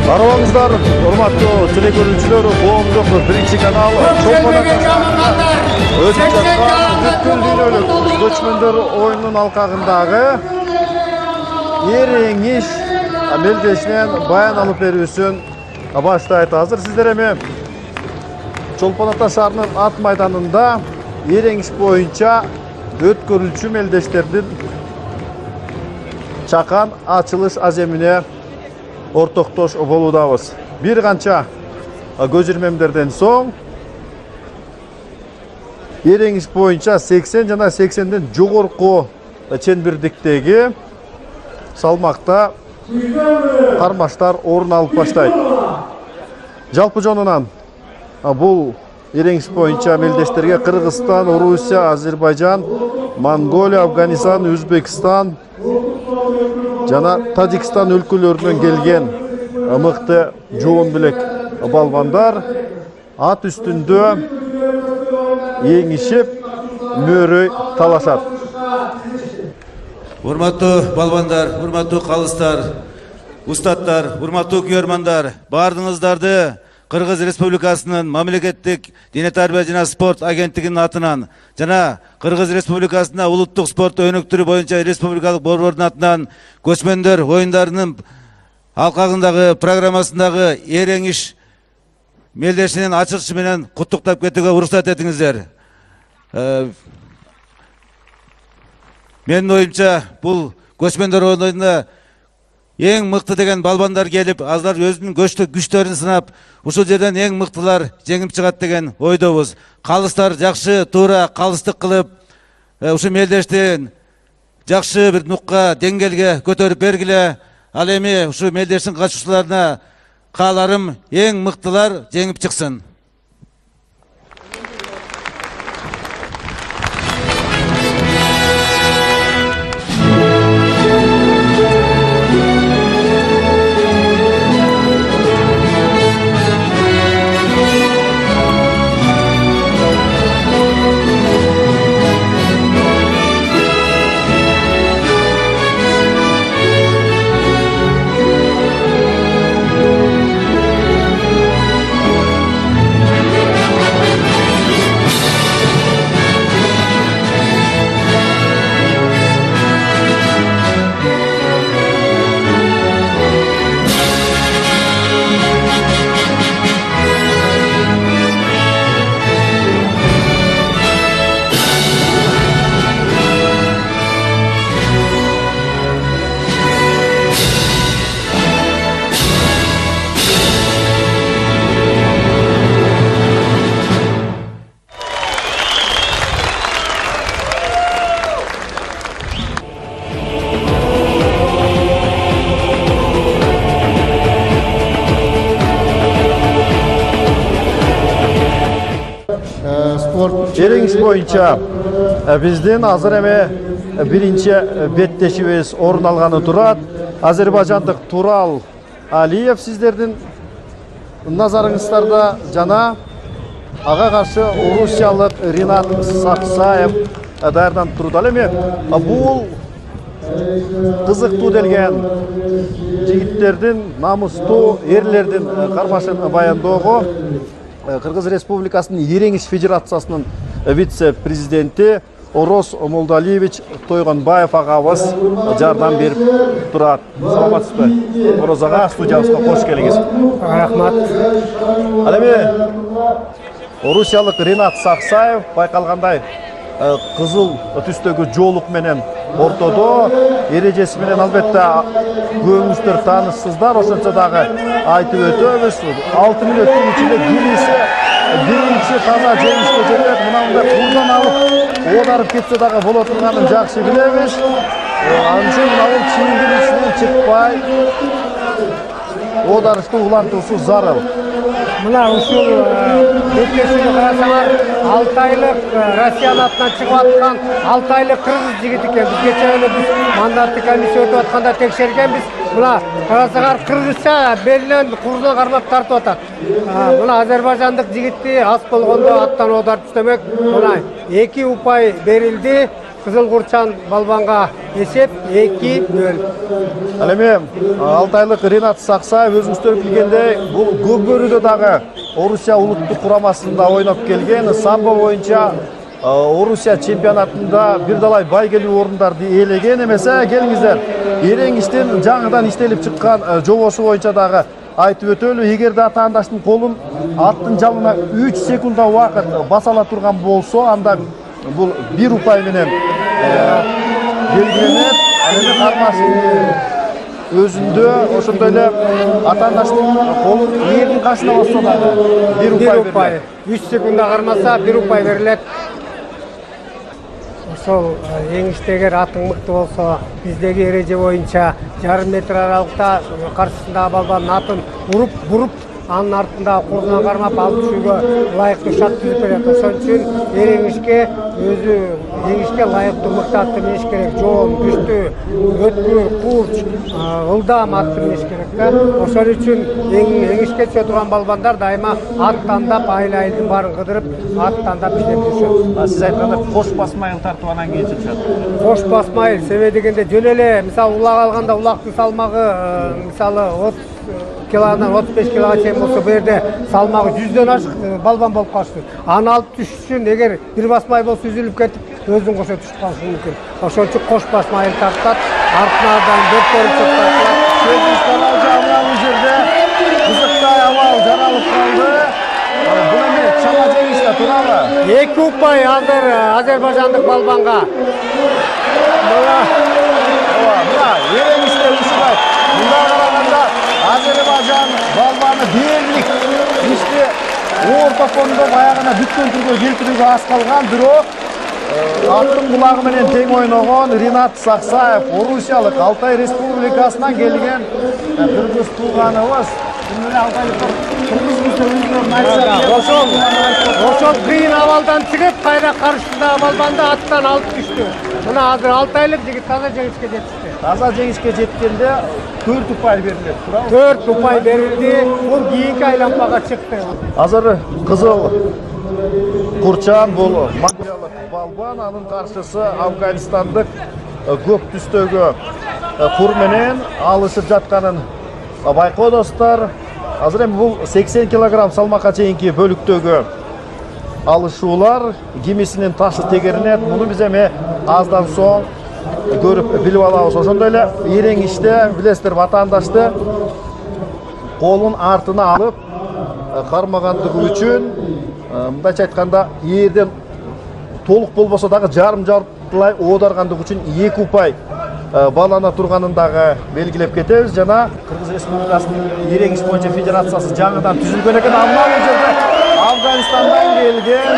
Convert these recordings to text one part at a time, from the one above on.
Аралаңыздар, урматтуу телекөрүүчүлөр, коомдук биринчи канал өтүп жаткан бүткүл дүйнөлүк көчмөндөр оюнунун алкагындагы эреңиш мелдешинен баян алып берүүсүн баштайт. Азыр сиздер эми Чолпон Ата шаарынын ат майданында эреңиш боюнча өткөрүлчү мелдештердин чакан ачылыш аземине ортоктош болуудабыз. Бир канча көзүрмемдерден соң эреңиш боюнча 80 жана 80ден жогорку чембирдиктеги салмакта кармаштар орун алып баштайт. Жалпы жонунан бул эреңиш боюнча мелдештерге Кыргызстан, Орусия, Азербайжан, Монголия, Афганистан, Өзбекстан жана Тажикстан өлкөлөрүнөн келген мыкты жоон билек балбандар ат үстүндө эңишип мөөрөй талашат. Урматтуу балбандар, урматтуу калыстар, устаттар, урматтуу көрмандар, бардыңыздарды Кыргыз Республикасынын мамлекеттик дене тарбия жана спорт агенттигинин атынан жана Кыргыз Республикасында улуттук спорт өнүктүрүү боюнча республикалык борбордун атынан көчмөндөр оюндарынын алкагындагы программасындагы эреңиш мелдешинин ачылышы менен куттуктап кетүүгө уруксат этиңиздер. Менин оюмча бул көчмөндөр оюндарында эң мыкты деген балбандар келип, азыр өзүнүн күчтөрүн сынап, ушул жерден эң мыктылар жеңип чыгат деген ойдобуз. Калыстар жакшы туура калыстык кылып, ушу мелдештин жакшы бир нукка деңгээлге көтөрүп бергиле. Ал эми ушу мелдештин катышуучуларына кааларым эң мыктылар жеңип чыксын. Эреңиш боюнча биздин азыр эми биринчи беттешибиз орун алганы турат. Азербайжандык Турал Алиев сиздердин назарыңыздарда жана ага каршы орусиялык Ринат Саксаев даярданып турат. Ал эми бул кызыктуу делген жигиттердин, намустуу эрлердин кармашын баяндоого Кыргыз Республикасынын эреңиш федерациясынын вице-президенти Орос Молдалиевич Тойгонбаев агабыз жардам берип турат. Саламатсызбы? Ороз ага, студиябызга кош келиңиз. Рахмат. Ал эми орусиялык Ринат Саксаев байкалгандай кызыл түстөгү жоолук менен ортодо, эрежеси менен албетте көбүңүздөр таанышсыздар, ошончо дагы айтып өтөбүз. 6 мүнөттүн ичинде биринчи таза жеңишке жетет. Мындай курдан алып, оодарып кетсе дагы боло турганын жакшы билебиз. Анын үчүн бул чийимдин чыкпай, оодарышты улантуусу зарыл. Мына ушул беттешүүнү карасаңар, 6 айлык Россиянын атынан чыгып аткан 6 айлык кыргыз жигити экен. Биз кече эле мандаттык комиссия өтүп атканда текшергенбиз. Мына карасаңар кыргызча белинен курдан кармап тартып атат. Мына азербайжандык жигитти аз болгондо аттан оодарып түштөмөк. Мына 2 упай берилди. Кызыл Курчан балбанга эсеп 2-0. Ал эми Алтайлык Ринат Саксаев өзүңүздөр билгендей, бул Көкбөрүдө дагы Орусия улуттук курамасында ойноп келген. Самбо боюнча Орусия чемпионатында бир далай байгелүү орундарды ээлеген эмесе. Келиңиздер, эрең иштен жаңыдан иштелип чыккан жобосу боюнча дагы айтып өтөлү. Эгерде атаандаштын колун аттын жалына 3 секунда убакыт баса ала турган болсо, анда бул 1 упай менен белгиленет. Ал эми кармаштын өзүндө ошондой эле атаандаштын колун эрдин кашына басса дагы 1 упай берилет. 3 секунда кармаса 1 упай берилет. Ошол еңиштегер атың мыкты болсо, биздеги эреже боюнча жарым метр аралыкта каршысындагы балбанын атын буруп, анын артында колунан кармап алып түшүүгө ылайыктуу шарт түзүп берет. Ошон үчүн еңишке өзү еңишке ылайыктуу мыкты атты миниш керек. Жоон, күчтүү, өткүр, курч, ылдам атты миниш керек да. Ошон үчүн еңишке түшө турган балбандар дайыма ат тандап, айыл-айылдын баарын кыдырып, ат тандап иштеп жүрүшөт. Сиз айткандай кош басмайыл тартып анан кийин чыгышат. Кош басмайыл себеби дегенде жөн эле мисалы улак алганда улактын салмагы мисалы 30 килодан 35 килога чейин болсо, бу жерде салмагы 100дөн ашык балбан болуп калышы. Аны алып түшүш үчүн эгер бир басмай болсо үзүлүп кетип, өзүн кошо түшүп калышы мүмкүн. Ошон үчүн кош басмайыл тартат, артынан бөттөрүп тартат. Бул жерде кызыктай абал жаралып калды. Бул эми чала жеңиште туурабы? 2 упай азыр азербайжандык балбанга. Мына эреңиште ушугай. Мында караганда Азербайжан балбаны белгилик ишти орто фондо баягына бүткөн түргө келтирүүгө аз калган, бирок аттын булагы менен тең ойногон Ринат Саксаев, Орусиялык Алтай Республикасынан келген кыргыз тууганыбыз. Ошол кыйын абалдан чыгып, кайра каршысындагы балбанды аттан алып түштү. Мына азыр Алтайлык жигит таза жеңишке жетишти. Таза жеңишке жеткенде 4 упай берилет, туурабы? 4 упай берилди. Бул кийинки айлампага чыкты. Азыр Кызыл Курчан бул Монголиялык балбан, анын каршысы Афганистандык көк түстөгү кур менен алышып жатканын байкоодосуздар. Азыр эми бул 80 килограмм салмакка чейинки бөлүктөгү алышуулар, кимисинин ташы тегеринет. Муну биз эми аздан соң көрүп билип алабыз. Ошондой эле эрең иште билесиздер, атаандашты колун артына алып кармагандыгы үчүн, мындайча айтканда, эрден толук болбосо дагы жарым-жартылай оодаргандыгы үчүн 2 упай балана турганын дагы белгилеп кетебиз. Жана Кыргыз Республикасынын эрең иш боюнча федерациясы жаңыдан түзүлгөн экен. Мына бул жерде Афганистандан келген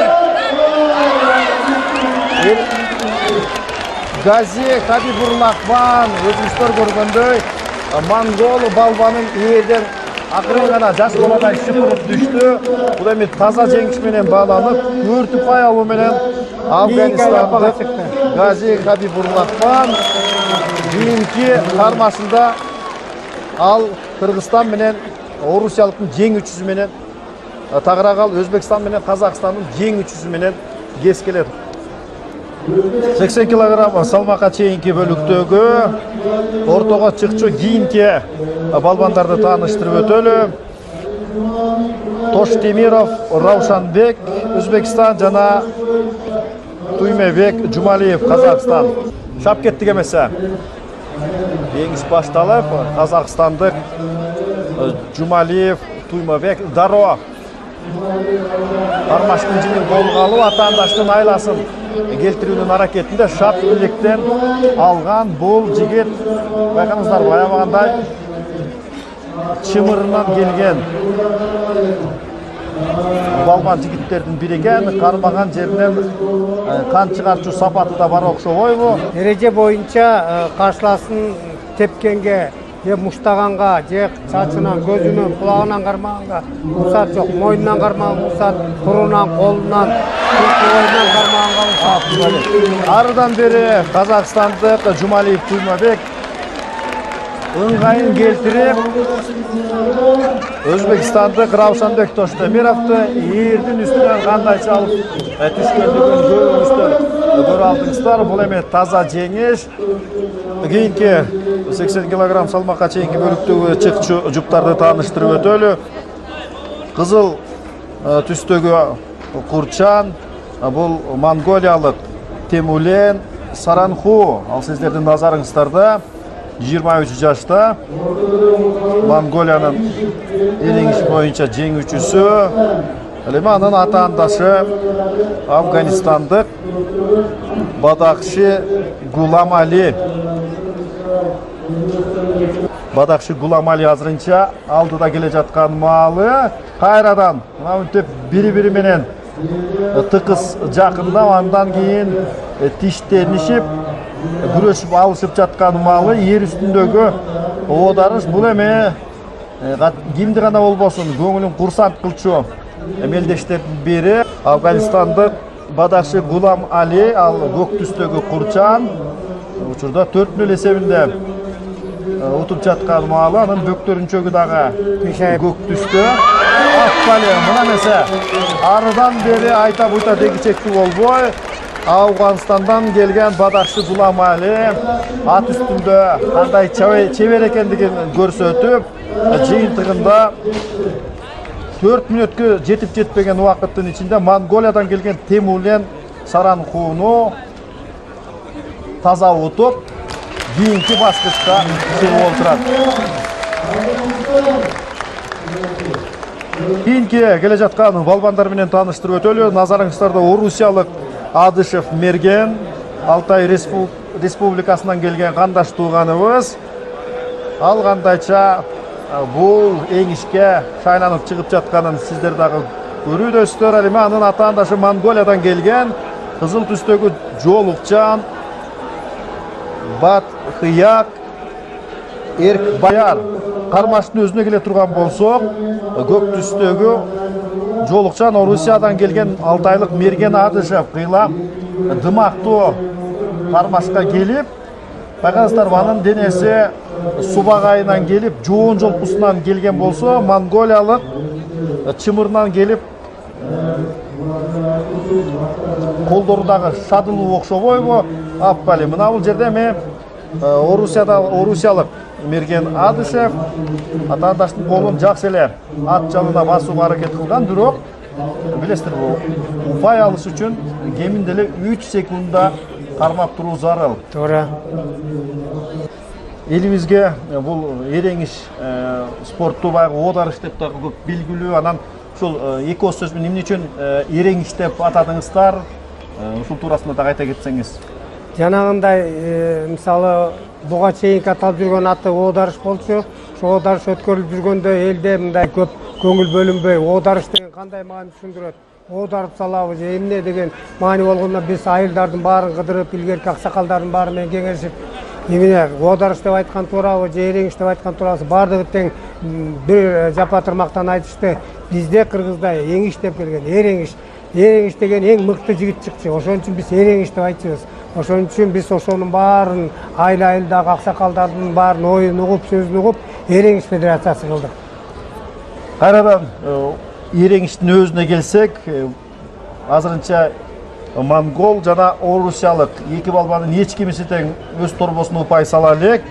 Гази Хабибурлахман, өзүңүздөр көргөндөй, монгол балбанын эрден акырын гана жаш баладай шыпырып түштү. Бул эми таза жеңиш менен бааланып, 4 упай алуу менен Афганистандык Гази Хабибурлахман кийинки кармашында ал Кыргызстан менен Орусиялыктын жеңүүчүсү менен тагыраагал Өзбекстан менен Казакстандын жеңүүчүсү менен кескелет. 80 килограмм салмакка чейинки бөлүктөгү ортого чыкчу кийинки балбандарды тааныштырып өтөлү. Тоштемиров Раушанбек, Өзбекстан жана Туймебек Жумалиев, Казакстан. Шап кеттик эмесе. Жеңиш башталып, Казакстандык Жумалиев, Туймебек дароо кармаштын жигин колго алып, атаандаштын айласын келтирүүнүн аракетинде шап бийликтен алган бул жигит, байкаңыздар, аябагандай чымырынан келген балбан жигиттердин бири экен. Кармаган жеринен кан чыгарчу сапаты да бар окшобойбу? Эреже боюнча каршыласын тепкенге, же муштаганга, же чачынан, көзүнөн, кулагынан кармаганга уруксат жок. Мойнунан кармаган уруксат, турунан, колунан, ойунан кармаганга уруксат. Арыдан бери Казакстандык Жумалиев Туймабек ыңгайын келтирип, Өзбекстандык Раушанбек Тоштемировду эрдин үстүнөн кандайча алып түшкөндүгүн көрүңүздөр. көрө алдыңыздар. Бул эми таза жеңиш. Кийинки 80 кг салмакка чейинки бөлүктөгү чыкчу жуптарды тааныштырып өтөлү. Кызыл түстөгү Курчан, бул монголиялык Темулен Саранху. Ал сиздердин назарыңыздарда 23 жашта Монголиянын эреңиш боюнча жеңүүчүсү. Эми анын атаандашы Афганистандык Бадахши Гулам Али. Бадахши Гулам Али азырынча алдыда келе жаткан маалы. Кайрадан мынтип бири-бири менен тыкыз жакындап, андан кийин тиштенишип, күрөшүп алышып жаткан маалы ер үстүндөгү оодарыш. Бул эми кимди гана болбосун көңүлүн курсант кылчу мелдештердин бири Афганистандык Бадахши Гулам Али, ал көк түстөгү Курчан. Учурда 4-0 эсебинде утуп жаткан маалы, анын бөктөрүнчөгү дагы көк түстө. Акбали мына эмесе арыдан бери айта буйта дегичектүү болбой, Афганистандан келген Бадахши Гулам Али ат үстүндө кандай чебер экендигин көрсөтүп, жыйынтыгында 4 мүнөткө жетип жетпеген убакыттын ичинде Монголиядан келген Темулен Саранхуну таза утуп, кийинки баскычка чыгып олтурат. Кийинки келе жаткан балбандар менен тааныштырып өтөлү. Назарыңыздарда Орусиялык Адышев Мерген, Алтай Республикасынан келген кандаш тууганыбыз. Ал кандайча бул эңишке шайланып чыгып жатканын сиздер дагы көрүүдөсүздөр. Эми анын атаандашы Монголиядан келген кызыл түстөгү Жолукчан Батхыяк Эркбаяр. Кармаштын өзүнө келе турган болсок, көк түстөгү Жолукчан Орусиядан келген Алтайлык Мерген Адышев кыйла дымактуу кармашка келип, байкаңыздар, анын денеси субагайынан келип, жоон жолкусунан келген болсо, монголиялык чымырынан келип, колдору дагы шадылуу окшобойбу? Аппали, мына бул жерде эми Орусиялык Мерген Адышев атаандаштын колун жакшы эле ат жалына басууга аракет кылган, бирок билесиздер, упай алыш үчүн кеминде эле 3 секундда кармап туруу зарыл. Туура. Элибизге бул эреңиш спортту баягы оодарыш деп дагы көп белгилүү. Анан ушул эки ооз сөз менен эмне үчүн эреңиш деп атадыңыздар? Ушул туурасында дагы айта кетсеңиз. Жанагындай мисалы буга чейинки аталып жүргөн аты оодарыш болчу. Ошол оодарыш өткөрүлүп жүргөндө элде мындай көп көңүл бөлүнбөй, оодарыш деген кандай маани түшүндүрөт? Оодарып салабы же эмне деген маани болгондо биз айылдардын баарын кыдырып, илгерки аксакалдардын баары менен кеңешип, эмне оодарыш деп айткан туурабы же эреңиш деп айткан туурабы, баардыгы тең бир жапа тырмактан айтышты. Бизде кыргызда эңиш деп келген, эреңиш. Эреңиш деген эң мыкты жигит чыкчу. Ошон үчүн биз эреңиш деп айтчубуз. Ошон үчүн биз ошонун баарын айыл-айылдагы аксакалдардын баарын оюн угуп, сөзүн угуп, эреңиш федерациясы кылдык. Кайрадан эреңиштин өзүнө келсек, азырынча монгол жана орусиялык эки балбанын эч кимиси тең өз торбосуна упай сала элек.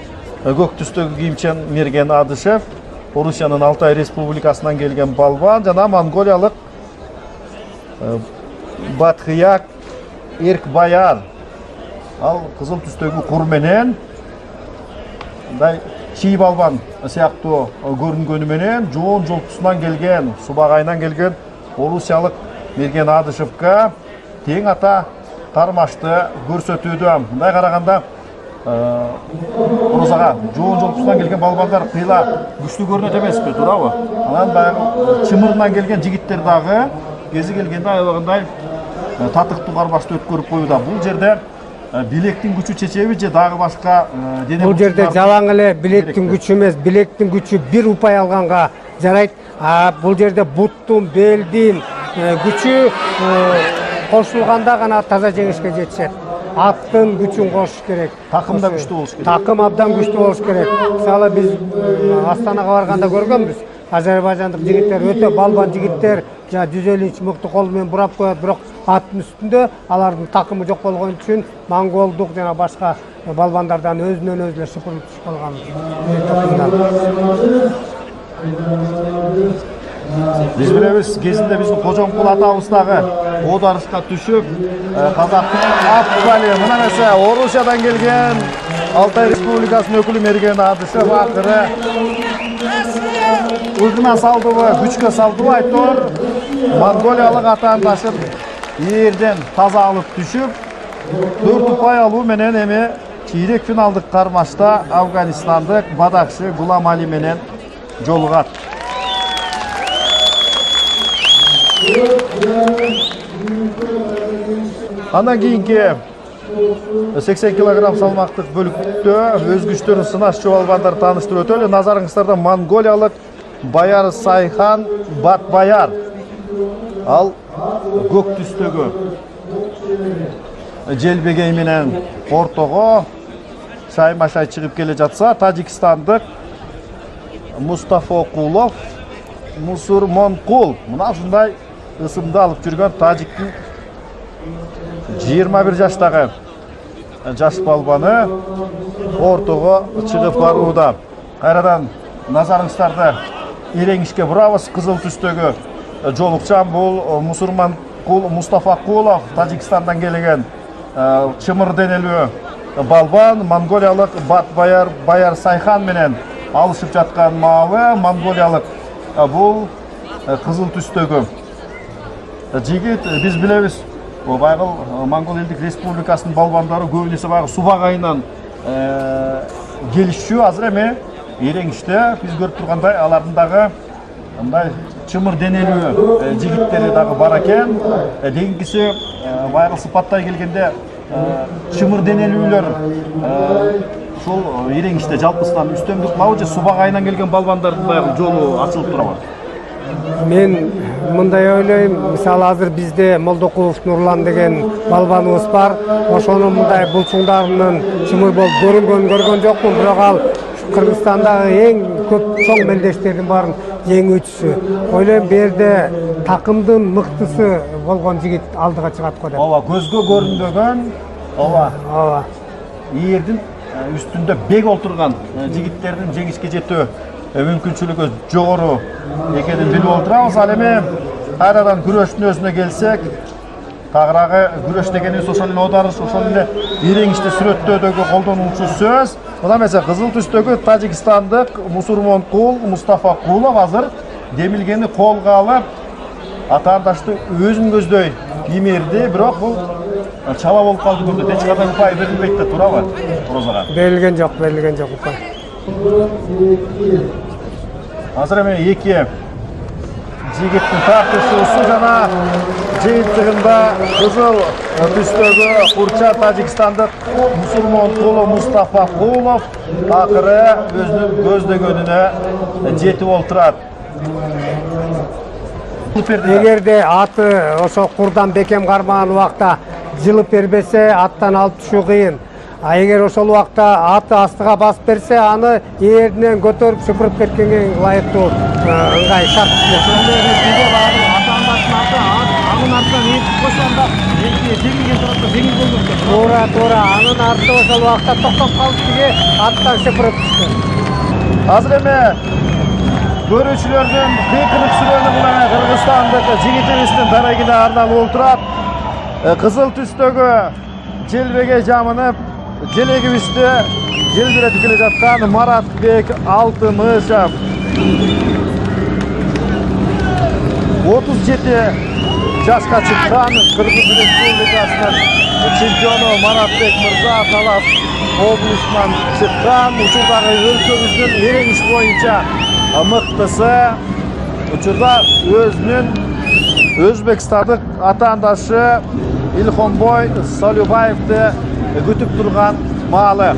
Көк түстөгү кийимчен Мерген Адышев, Орусиянын Алтай Республикасынан келген балбан, жана монголиялык Батхыяк Эркбаяр, ал кызыл түстөгү кур менен мындай чий балбан сыяктуу көрүнгөнү менен жоон жолкусунан келген, субагайынан келген орусиялык Мерген Адышевка тең ата кармашты көрсөтүүдө. Мындай караганда Орозага жоон жолкусунан келген балбандар кыйла күчтүү көрүнөт эмеспи, туурабы? Анан баягы чымырынан келген жигиттер дагы кези келгенде аябагындай татыктуу кармашты өткөрүп коюуда. Бул жерде билектин күчү чечеби же дагы башка дене? Бул жерде жалаң эле билектин күчү эмес, билектин күчү бир упай алганга жарайт. Бул жерде буттун, белдин күчү кошулганда гана таза жеңишке жетишет. Аттын күчүн кошуш керек. Такым да күчтүү болуш керек. Такым абдан күчтүү болуш керек. Мисалы биз Астанага барганда көргөнбүз. Азербайжандык жигиттер өтө балбан жигиттер, 150 мыкты кол менен бурап коет, бирок аттын үстүндө алардын такымы жок болгон үчүн монголдук жана башка балбандардан өзүнөн өзү эле шыпырылып түшүп калган. Биз билебиз, кезинде биздин Кожомкул атабыз дагы оодарышка түшүп, казактын Аппали мына нерсе Орусиядан келген Алтай Республикасынын өкүлү Мерген Адышев акыры уйгуна салдыбы, күчкө салдыбы айтор монголиялык атаандашын жерден таза алып түшүп, 4 упай алуу менен эми чейрек финалдык кармашта Афганистандык Бадакши Гулам Али менен жолугат. Андан кийинки 80 кг салмактык бөлүктө өз күчтөрүн сынашчу балбандар тааныштырып өтөлү. Назарыңыздарда монголиялык Баяр Сайхан Батбаяр. Ал көк түстөгү желбегей менен ортого шайма-шай чыгып келе жатса, тажикстандык Мустафа Кулов Мусурмонкул мына ушундай ысымды алып жүргөн тажиктин 21 жаштагы жаш балбаны ортого чыгып барууда. Кайрадан назарыңыздарды элеңишке бурабыз. Кызыл түстөгү жолукчан бул Мусурмонкул Мустафа Кулов, Тажикстандан келген чымыр денелүү балбан, монголиялык Батбаяр Баяр Сайхан менен алышып жаткан маалы. Монголиялык бул кызыл түстөгү жигит. Биз билебиз, байгыл Монгол элдик республикасынын балбандары көбүнесе баягы субак айынан келишчү. Азыр эми элеңиште биз көрүп тургандай алардын дагы мындай чымыр денелүү жигиттери дагы бар экен. Дегенкиси байгыл сыпаттай келгенде чымыр денелүүлөр ушул элеңиште жалпысынан үстөмдүк алабы же субак айынан келген балбандардын баягы жолу ачылып турабы? Мен мындай ойлойм, мисалы азыр бизде Молдокулов Нурлан деген балбаныбыз бар. Ошонун мындай булчуңдарынын чымыр болуп көргөн жокмун, бирок ал Кыргызстандагы эң көп чоң мелдештердин баарын жеңүүчүсү. Ойлойм, бу жерде такымдын мыктысы болгон жигит алдыга чыгат го деп. Ооба, көзгө көрүнбөгөн, ооба, ийердин үстүндө бек олтурган жигиттердин жеңишке жетүү мүмкүнчүлүгү жогору экенин билип отурабыз. Ал эми кайрадан күрөштүн өзүнө келсек, тагыраагы күрөш дегенибиз ошол эле оодарыш, ошол эле элеңишти сүрөттөөдөгү колдонулчу сөз. Мына эмесе кызыл түстөгү тажикстандык Мусурмонкул Мустафа Кулов азыр демилгени колго алып, атаандашты өзүн көздөй имерди, бирок бул чала болуп калды көрдү. Эч кандай упай берилбейт да турабы Розага? Берилген жок упай. Азыр эми эки жигиттин тартышуусу жана жыйынтыгында кызыл түстөгү курча тажикстандык Мусурмонкул Мустафа Кулов акыры өзүнүн көздөгөнүнө жетип олтурат. Эгерде аты ошо курдан бекем кармаган убакта жылып бербесе, аттан алып түшүү кыйын. А эгер ошол убакта аты астыга басып берсе, аны ээринен көтөрүп шыпырып кеткенге ылайыктуу ыңгай шарт. Анын артынан ээрчип койсоң да жеңилген тарапта жеңил болду. Туура, анын арты ошол убакта токтоп калды, аттан шыпырып түштү. Азыр эми көрүүчүлөрдүн кыйкырык сүрөөнү менен Кыргызстандык жигитибиздин дарегине арналып олтурат. Кызыл түстөгү желбеге жамынып, желегибизди желбиретип келе жаткан Маратбек Алтымышев. 37 жашка чыккан Кыргыз Республикасынын чемпиону Маратбек мырза Талас облусунан чыккан. Учурдагы өлкөбүздүн элеңиш боюнча мыктысы. Учурда өзүнүн Өзбекстандык атаандашы Илхонбой Салюбаевди күтүп турган маалы.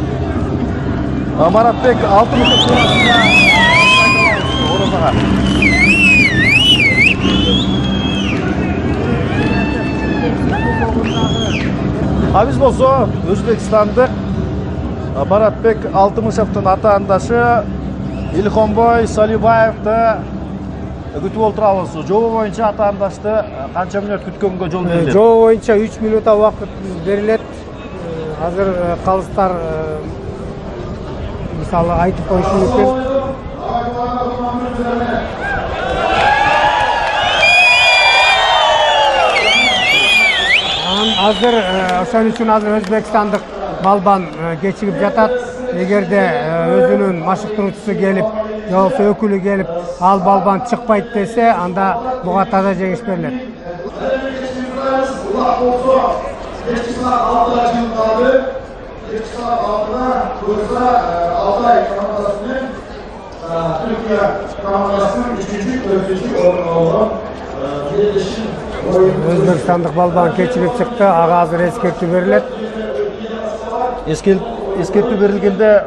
Маратбек Алтымышев туурасында Орозага. Биз болсо Өзбекстандык Маратбек Алтымышевдин атаандашы Илхонбой Салюбаевди күтүп отурабыз. Жобо боюнча атаандашты канча мүнөт күткөнгө жол берилет? Жобо боюнча 3 минутта убакыт берилет. Азыр калыстар мисалы айтып коюшу мүмкүн. Азыр ошон үчүн азыр өзбекстандык балбан кечигип жатат. Эгерде өзүнүн машыктыруучусу келип, же болбосо өкүлү келип, ал балбан чыкпайт десе, анда буга таза жеңиш берилет. Өзбекстандык балбан кечигип чыкты, ага азыр эскертүү берилет. Эскертүү берилгенде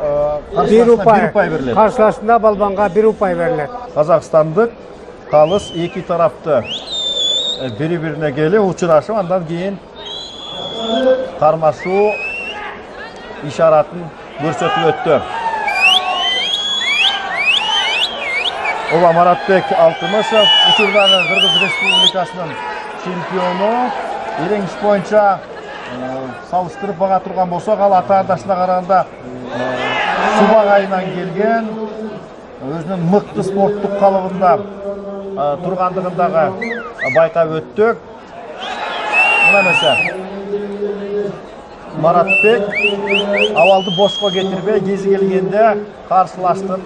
1 упай берилет. Каршылашында балбанга 1 упай берилет. Казакстандык калыс эки тарапты бири-бирине келип учурашып, андан кийин кармашуу ишаратын көрсөтүп өттү. Оба Маратбек Алтымышев, учурдагы Кыргыз Республикасынын чемпиону, ирең иш боюнча салыштырып бага турган болсок, ал атаандашына караганда субагайынан келген, өзүнүн мыкты спорттук калыбында тургандыгын дагы байкап өттүк. Мына эмесе Маратбек абалды бошко кетирбей, кези келгенде каршылаштын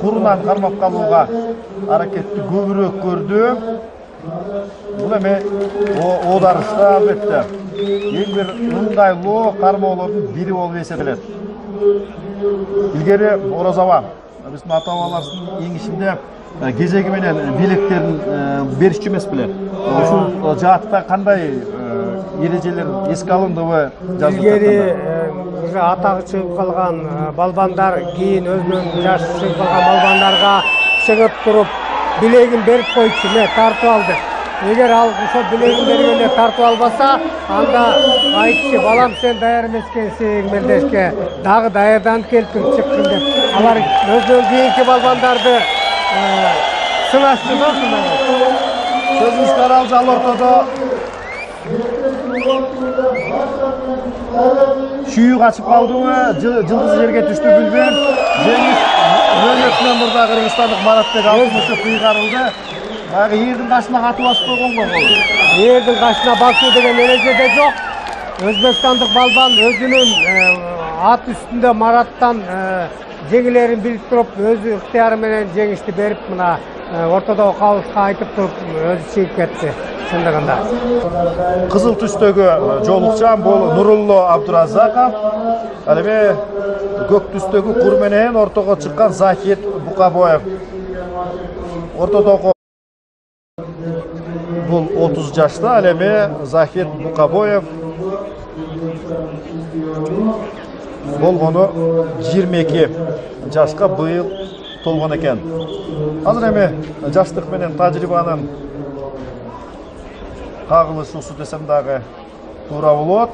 курунан кармап калууга аракетти көбүрөөк көрдү. Бул эми оодарышта албетте эң бир ыңгайлуу кармоолордун бири болуп эсептелет. Илгери Орозаба биздин ата-бабаларыбыздын эңишинде кезеги менен билектерин беришчү эмес беле? Ушул жаатта кандай эрежелер эске алындыбы жазылып Илгери уже атагы чыгып калган балбандар кийин өзүнүн жашы чыгып калган балбандарга чыгып туруп билегин берип койчу, тартып алды. Эгер ал ошо билегин бергенде тартып албаса, анда айтчу, балам сен даяр эмес экенсиң мелдешке, дагы даярданып келиптиң чыккын деп. Алар өзүнүн кийинки балбандарды сынашты да ушундай. Сөзүбүз каралды ал ортодо шүйүү качып калдыбы, жылдызы жерге түштү билбейм. Жеңиш мөөнөтүнөн мурда кыргызстандык Маратбек Алтымышев ыйгарылды. Баягы эрдин кашына катып басып койгон го бул. Эрдин кашына басуу деген эрежеде жок. Өзбекстандык балбан өзүнүн ат үстүндө Мараттан жеңилерин билип туруп, өзү ыктыяры менен жеңишти берип, мына ортодогу калыска айтып туруп, өзү чыгып кетти. Чындыгында. Кызыл түстөгү жолукчан бул Нурулло Абдуразаков. Ал эми көк түстөгү кур менен ортого чыккан Захид Букабоев. Ортодогу бул 30 жашта, ал эми Захид Букабоев болгону 22 жашка быйыл толгон экен. Азыр эми жаштык менен тажрыйбанын кагылышуусу десем дагы туура болот.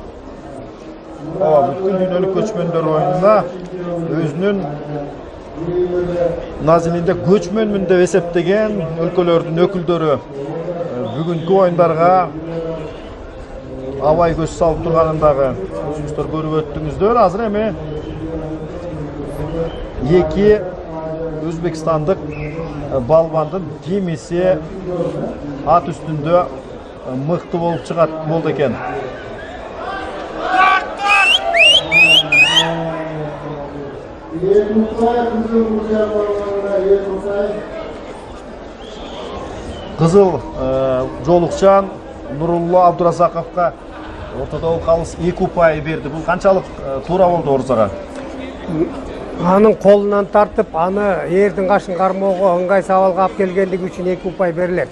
Бүткүл дүйнөлүк көчмөндөр оюнуна өзүнүн назилинде көчмөнмүн деп эсептеген өлкөлөрдүн өкүлдөрү бүгүнкү оюндарга абай көз салып турганын дагы өзүңүздөр көрүп өттүңүздөр. Азыр эми эки өзбекстандык балбандын кимиси ат үстүндө мыкты болуп чыгат болду экен. Кызыл жолукчан Нурулло Абдуразаковго ортодогу калыс 2 упай берди. Бул канчалык туура болду Орзага? Анын колунан тартып, аны эрдин кашын кармоого ыңгай сабалга алып келгендиги үчүн 2 упай берилет.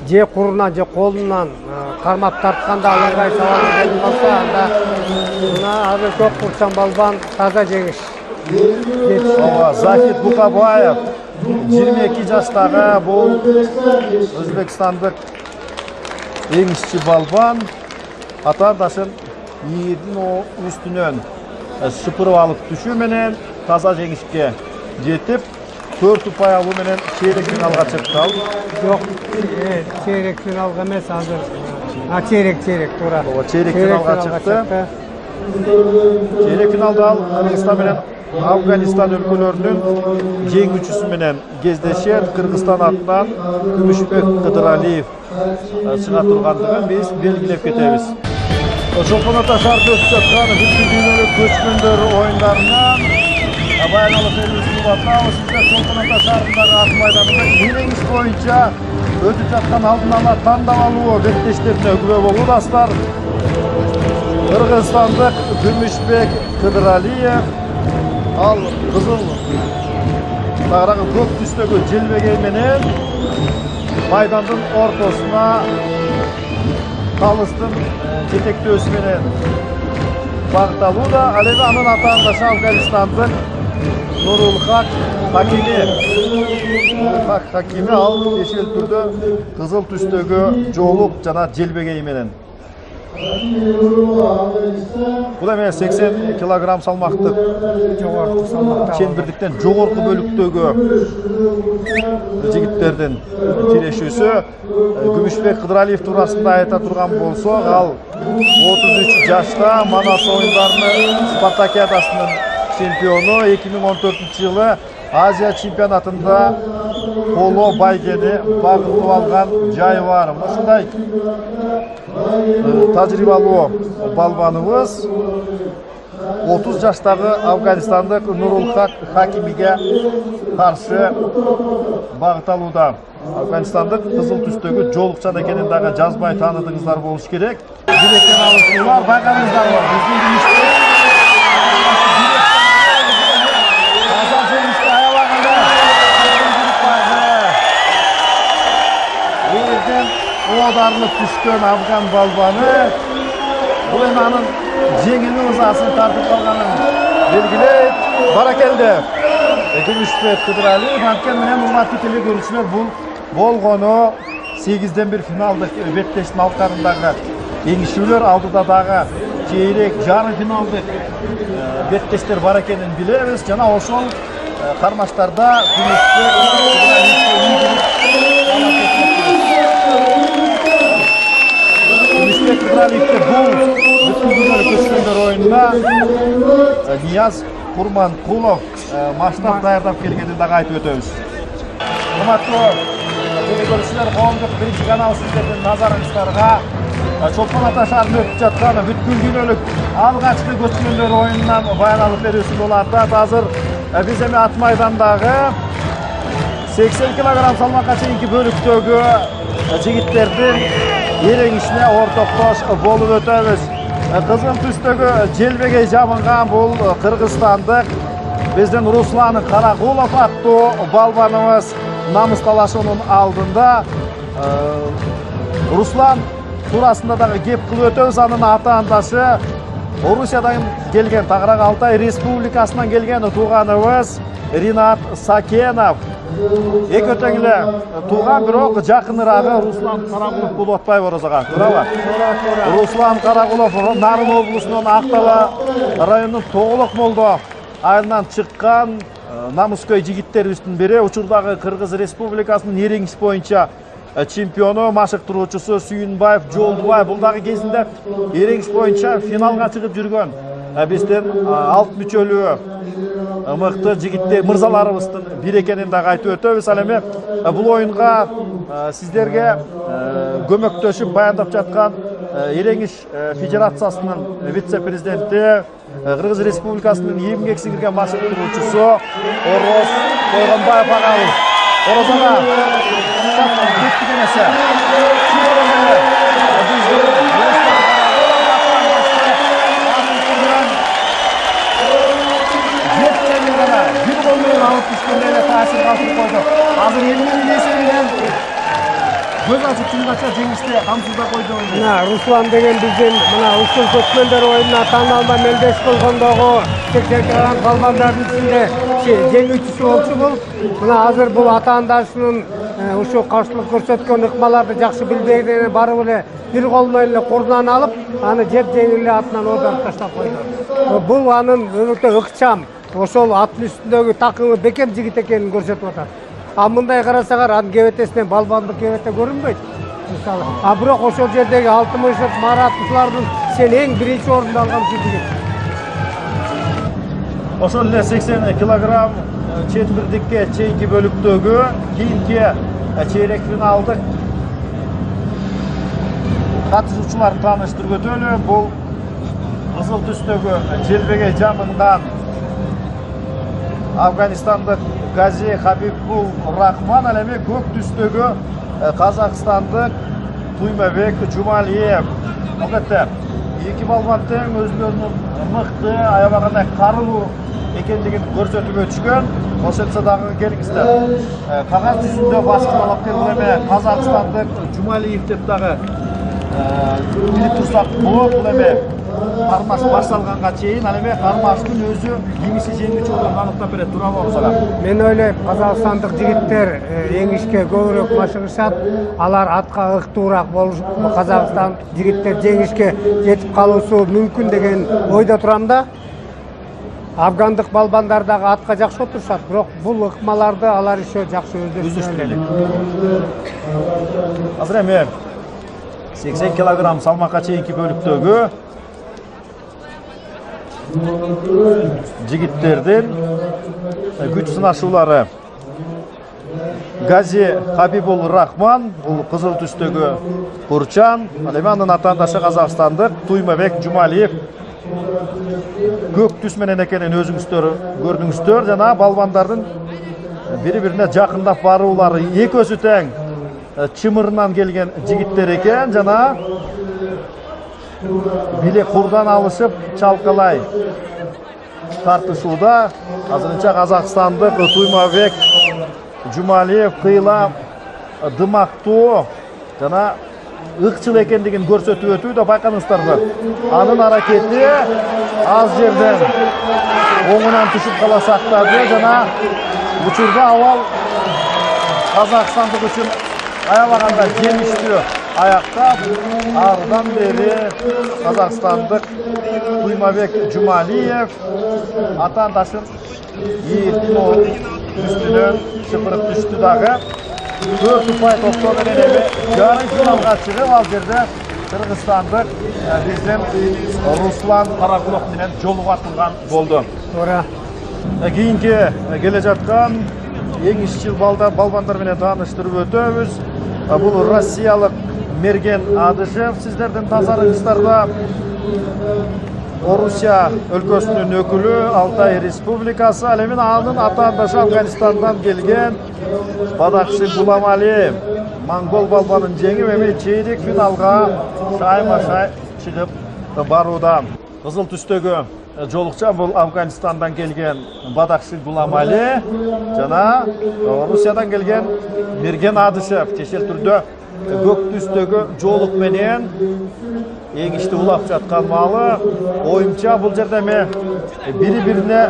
Же курунан же колунан кармап тартканда ал ыңгай сабалга келип калса, анда мына азыр көк курчан балбан таза жеңиш. Захид Букабаев 22 жаштагы бул өзбекстандык эңишчи балбан атаандашын ийирдин үстүнөн сыпырып алып түшүү менен таза жеңишке жетип, 4 ұпай алу менен чейрек финалга чыкты ал. Жоқ, çeyrek finalga емес hazır. Çeyrek тура. Чейрек финалга чыкты. Çeyrek finalda ал Кыргызстан менен Афганистан өлкөлөрүнүн жеңүүчүсү менен кездешер. Кыргызстан атынан Күмүшбек Кыдыралиев чыга тургандыгын биз белгилеп кетебиз. Чолпон ата шаарында өтүп жаткан бүткүл дүйнөлүк көчкөндөр оюндарынан баяналып берүүсүн атабыз. Сиздер Чолпон ата шаарындагы ат майданында ирең иш боюнча өтүп жаткан алдын ала тандап алуу беттештерине күбө болуудасыздар. Кыргызстандык Күмүшбек Кыдыралиев ал кызыл тагыраагы көк түстөгү желбегей менен майдандын ортосуна калыстын жетектөөсү менен багытталууда. Ал эми анын атаандашы Афганистандык Нурулхак Хакими ал эшел түрдө кызыл түстөгү жоолук жана желбегей менен. Бул эми 80 килограмм салмактык Жогорку салмакта. чембирдиктен жогорку бөлүктөгү жигиттердин тирешүүсү. Күмүшбек Кыдыралиев туурасында айта турган болсок, ал 33 жашта Манас оюндарынын Спартакиадасынын чемпиону. 2014-жылы Азия чемпионатында коло байгени багытып алган жайы бар. Ушундай тажрыйбалуу балбаныбыз 30 жаштагы Афганистандык Нурулхак Хакимиге каршы багытталууда. Афганистандык кызыл түстөгү жоолукчан экенин дагы жазбай тааныдыңыздар болуш керек. Билектен алышуулар байкадыңыздарбы? Биздин оодарылып түшкөн Афган балбаны бул эми анын жеңил ызасын тартып калганын белгилейт. Баракелде Күмүшбек Кыдыралиев. Анткени менен урматтуу теле көрүүчүлөр, бул болгону 8-1 финалдык беттештин алкарындагы жеңишүүлөр. Алдыда дагы чейрек жарым финалдык беттештер бар экенин билебиз. Жана ошол кармаштарда Күмүшбек Кыдыралиевди бул бүткүл дүйнөлүк көчкөндөр оюнуна Нияз Курманкулов маштап даярдап келгенин дагы айтып өтөбүз. Урматтуу теле көрүүчүлөр, коомдук биринчи канал сиздердин назарыңыздарга Чолпон ата шаарында өтүп жаткан бүткүл дүйнөлүк алгачкы көчкөндөр оюнунан баян алып берүүсү болуп атат. Азыр биз эми ат майдандагы 80 килограмм салмакка чейинки бөлүктөгү жигиттердин эрең ишине ортоктош болуп өтөбүз. Кызыл түстөгү желбегей жабынган бул кыргызстандык биздин Руслан Каракулов аттуу балбаныбыз намысталашуунун алдында. Руслан туурасында дагы кеп кылып өтөбүз. Анын атаандашы Орусиядан келген, Тагырак Алтай Республикасынан келген тууганыбыз Ринат Сакенов. Эки тең эле тууган, бирок жакыныраагы Руслан Каракулов болуп атпайбы Розага? Туурабы? Руслан Каракулов Нарын облусунун Актала районунун Тоголок Молдо айылынан чыккан намыскөй жигиттерибиздин бири. Учурдагы Кыргыз Республикасынын эрең иш боюнча чемпиону, машыктыруучусу Сүйүнбаев Жолдубай. Бул дагы кезинде эрең иш боюнча финалга чыгып жүргөн биздин алт мүчөлүү мыкты жигиттер мырзаларыбыздын бири экенин дагы айтып өтөбүз. Ал эми бул оюнга сиздерге көмөктөшүп баяндап жаткан эрең иш федерациясынын вице-президенти, Кыргыз Республикасынын эмгек сиңирген машыктыруучусу Ороз Койгонбаев агабыз. Ороз ага, кеттик эмесе. Алып түшкөндө эле таасир калтырып койду. Азыр элинин эсебинен көз ачып чындача жеңишти камсыздап койду. Руслан деген биздин мына ушул көчкөндөр оюнуна тандалма мелдеш болгондогу 80 килограмм балбандардын ичинде жеңүүчүсү болчу бул. Мына азыр бул атаандашынын ушу каршылык көрсөткөн ыкмаларды жакшы билбегени барып эле бир кол менен эле кордунан алып, аны жеп жеңил эле атынан оодарып таштап койду. Бул анын өтө ыкчам ошол аттын үстүндөгү такымы бекем жигит экенин көрсөтүп атат. А мындай карасаңар анын кебетесинен балбандык кебете көрүнбөйт. Мисалы, а бирок ошол жердеги Алтымышев, Марат ушулардын сен эң биринчи орунду алган жигит. Ошол эле 80 килограмм четбирдикке чейинки бөлүктөгү кийинки чейрек финалдык катышуучуларды тааныштырып өтөлү. Бул кызыл түстөгү желбеге жабынган Афганистандык Гази Хабибул Рахман, ал эми көк түстөгү Казакстандык Туймабек Жумалиев. Албетте, эки балбан тең өзүлөрүнүн мыкты, аябагандай карылуу экендигин көрсөтүп өтүшкөн. Ошентсе дагы келиңиздер. Кагаз жүзүндө баскылап бул эми Казакстандык Жумалиев деп дагы билип турсак болот. Бул эми кармаш башталганга чейин ал эми кармаштын өзү жеңиши жеңүүчү болуп аныктап берет, туурабы болсо. Мен ойлойм, казакстандык жигиттер жеңишке көбүрөөк машыгышат. Алар атка ыктуураак болушуп, Казакстан жигиттер жеңишке жетип калуусу мүмкүн деген ойдо турам да. Афгандык балбандар дагы атка жакшы отурушат, бирок бул ыкмаларды алар еще жакшы өздөштүрөлү. Азыр эми 80 килограмм салмакка чейинки бөлүктөгү жигиттердин күч сынашуулары. Гази Хабибул Рахман, бул кызыл түстөгү курчан, ал эми анын атаандашы казакстандык Туймабек Жумалиев. Көк түс менен экенин өзүңүздөр көрдүңүздөр. Жана балбандардын бири-бирине жакындап баруулары, экөөсү тең чымырынан келген жигиттер экен. Жана билек курдан алышып чалкалай тартышууда. Азырынча казакстандык Туймабек Жумалиев кыйла дымактуу жана ыкчыл экендигин көрсөтүп өтүүдө. Байкадыңыздарбы? Анын аракети аз жерден оңунан түшүп кала сактады. Жана учурда абал Казакстандык үчүн аябаганда жемиштүү аяктап, ардан бери казакстандык Туймабек Жумалиев атаандашын үстүнөн чыпырып түштү дагы. 4 ұпай топто менен эми жарым финалга чыгып, ал жерде кыргызстандык биздин Руслан Каракулов менен жолугатылган болду. Туура. Кийинки келе жаткан эң ишчил балбандар менен тааныштырып өтөбүз. Бул россиялык Мерген Адышев, сиздердин назарыңыздарда. Орусия өлкөсүнүн өкүлү, Алтай Республикасы, ал эми анын атаандашы Афганистандан келген Бадакши Гуламали монгол балбанын жеңип, эми чейрек финалга шайма-шай чыгып барууда. Кызыл түстөгү жолукча бул Афганистандан келген Бадакши Гуламали жана Орусиядан келген Мерген Адышев. Чечил түрдө көк түстөгү жолук менен эң ишти улап жаткан маалы. Оюмча бул жерде эми бири-бирине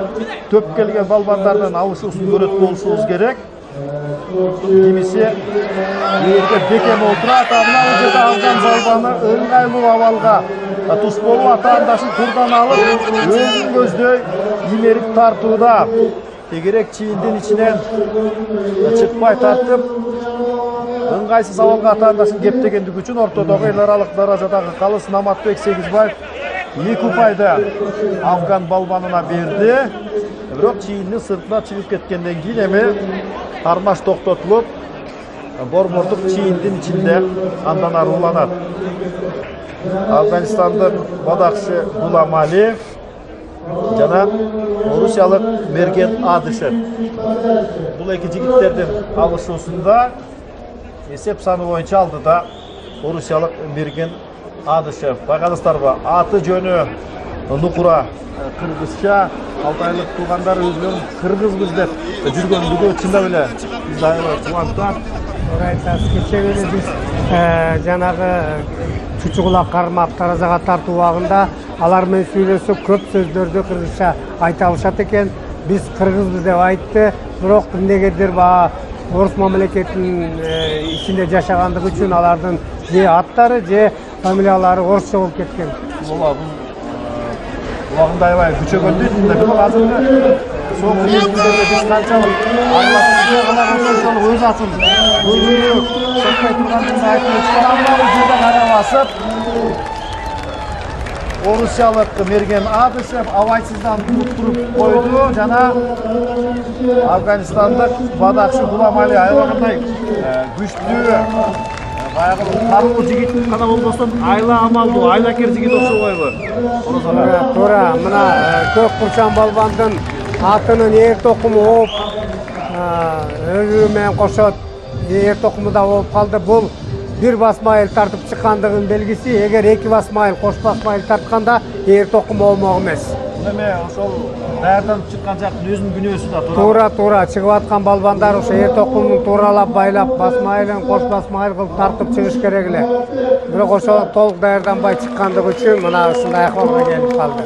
төп келген балбандардын алышуусун көрөт болушубуз керек. Кимиси жерге бекем отурат, бул жерде алган балбаны ыңгайлуу абалга туш болуп атаандашын курдан алып, өзүн көздөй имерип тартууда. Тегерек чийиндин ичинен чыкпай тартып, ыңгайсыз абалга атаандашын кептегендиги үчүн ортодогу эл аралык даражадагы Калыс Наматбек Сегизбаев 2 упайды Афган балбанына берди. Бирок чийиндин сыртына чыгып кеткенден кийин эми кармаш токтотулуп, бормордук чийиндин ичинде андан ары уланат. Афганистандык Бадакши Гуламали жана орусиялык Мерген Адышев. Бул эки жигиттердин алышуусунда эсеп саны боюнча алдыда орусиялык Мерген Адышев. Байкадыңыздарбы? Аты жөнү Нукура кыргызча, алтайлык туугандар өзүлөрүн кыргызбыз деп жүргөндүгү чындап эле бизди аябай кубантат. Туура айтасыз. Кече эле биз жанагы чучугулак кармап таразага тартуу убагында алар менен сүйлөсөк көп сөздөрдү кыргызча айта алышат экен. Биз кыргызбыз деп айтты, бирок эмнегедир баягы орус мамлекетинин ичинде жашагандыгы үчүн алардын же аттары, же фамилиялары орусча болуп кеткен. Убагында аябай күчөгөн дейт. Бирок азыр Soğuk mevsimlerde biz kançalık Allah'ın öz atın. Buyuruk. Sokmay turganın aytını çıkaramlar. Burada kana basıp Orusiялык Мерген Адышев авайсыздан туруп койду жана Афганистандык бадакчы Гуламали айлагандай күчтүү баягы каруу жигит гана болбостон айла амалдуу айлакер жигит окшобойбу? Туура, мына көк курчан балбандын атынын эр токуму ооп өзү менен кошот эр токуму да ооп калды. Бул bir basmayıl tartıp çıkandığın belgisi, eğer iki basmayıl, koş basmayıl tartkanda yer tokumu olmak emez. Neme, ошол даярдан чыккан жактын өзүнүн күнөөсү да туура. Туура, чыгып аткан балбандар ошо эр токумун тууралап байлап, басмайылын, кош басмайыл кылып тартып чыгыш керек эле. Бирок ошо толук даярданбай чыккандыгы үчүн мына ушундай акыбалга келип калды.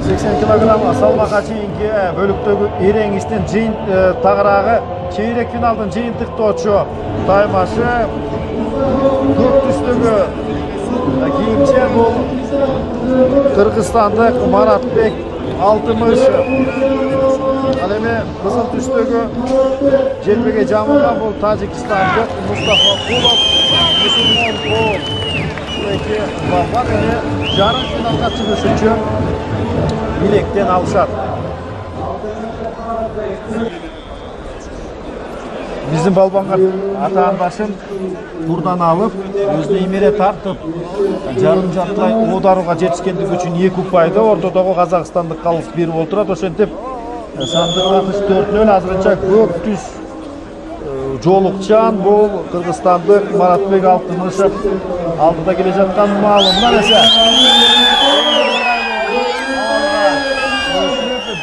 80 килограмм салмакка чейинки бөлүктөгү эреңиштин жыйын тагыраагы чейрек финалдын жыйынтыктоочу таймашы көк түстөгү кийимчи бул кыргызстандык Маратбек Алтымышев. Ал эми кызыл түстөгү желбеге жамылган бул тажикстандык Мустафа Кулов. Эки балбан эми жарым финалга чыгыш үчүн билектен алышат. Bizim balbanlar ата-анашын турдан алып, өзүнө имере тартып, жарым жартылай одарууга жетишкендиги үчүн 2 упайды, ортодогу Казакстандык калыс 1 болуп турат. Ошентип сандык атыш 4-0 азырынча көк түс жолукчан бул Кыргызстандык Маратбек Алтымышев алдыда келе жаткан маалым. Мына нерсе.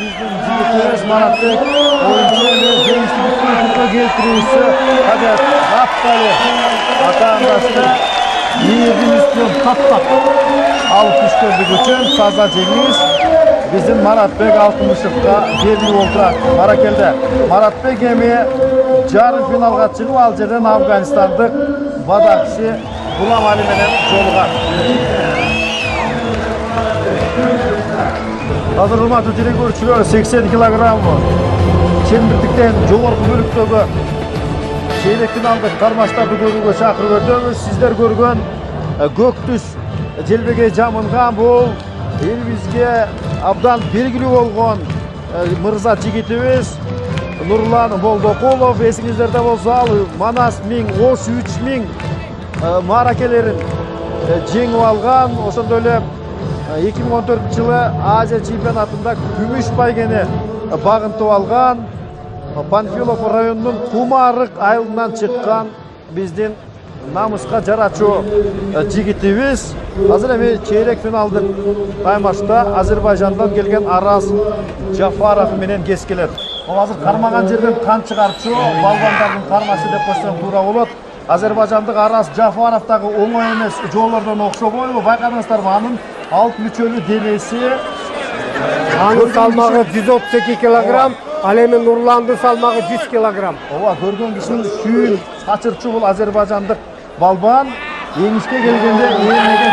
Биздин жигитибиз Маратбек келтирүүсү кадет Аптали ата-анасы ийдин үстүн каттап алып түшкөндүгү үчүн таза жеңиш биздин Маратбек Алтымышевга берилип отурат. Баракелде. Маратбек эми жарым финалга чыгып ал жерден Афганистандык бадакчы Гуламали менен жолугат. Азыр урматтуу телекөрүүчүлөр 80 килограмм чембирдиктен жогорку бөлүктөгү чейрек финалдык кармаштарды көрүүгө чакырып өтөбүз. Сиздер көргөн көк түс желбеге жамылган бул элибизге абдан белгилүү болгон мырза жигитибиз Нурлан Молдокулов. Эсиңиздерде болсо ал Манас 1000, Ош 3000 мааракелерин жеңип алган. Ошондой эле 2014-жылы Азия чемпионатында күмүш байгени багынтып алган. Панфилов районунун Кумарык айылынан чыккан биздин намыска жарачуу жигитибиз. Азыр эми чейрек финалдык таймашта Азербайжандан келген Арас Жафаров менен кескилет. Ал азыр кармаган жерден кан чыгарчу балбандардын кармашы деп койсоң туура болот. Азербайжандык Арас Жафаров дагы оңой эмес жолдордон окшобойбу? Байкадыңыздарбы? Анын алт мүчөлүү денеси, анын салмагы 132 килограмм, ал эми Нурландын салмагы 100 килограмм. Ооба, көргөн кишинин сүйүн сачырчу бул азербайжандык балбан. Жеңишке келгенде ээлеген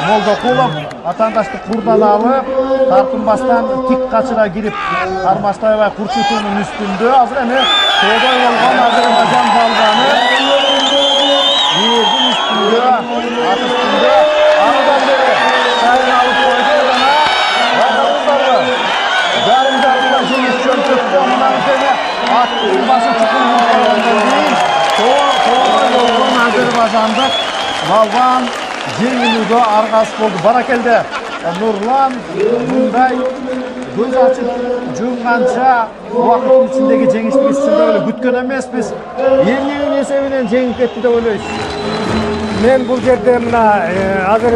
Молдокулов атаандашты курдан алып, тартынбастан тик качыра кирип, кармаштай албай курчутуунун үстүндө. Азыр эми тоодой болгон Азербайжан балбаны ээрдин үстүндө, ат үстүндө арыдан бери сайын алып койду жана жарым-жарымда жеңиш чөнчөктө мындан эми аттын башы чукул болгондон кийин тоодой болгон азербайжандык балбан жеңилүүгө аргасыз болду. Баракелде. Нурлан мындай көз ачып жумганча убакыттын ичиндеги жеңишти биз чындап эле күткөн эмеспиз. Эмненин эсебинен жеңип кетти деп ойлойсуз? Мен бул жерде мына азыр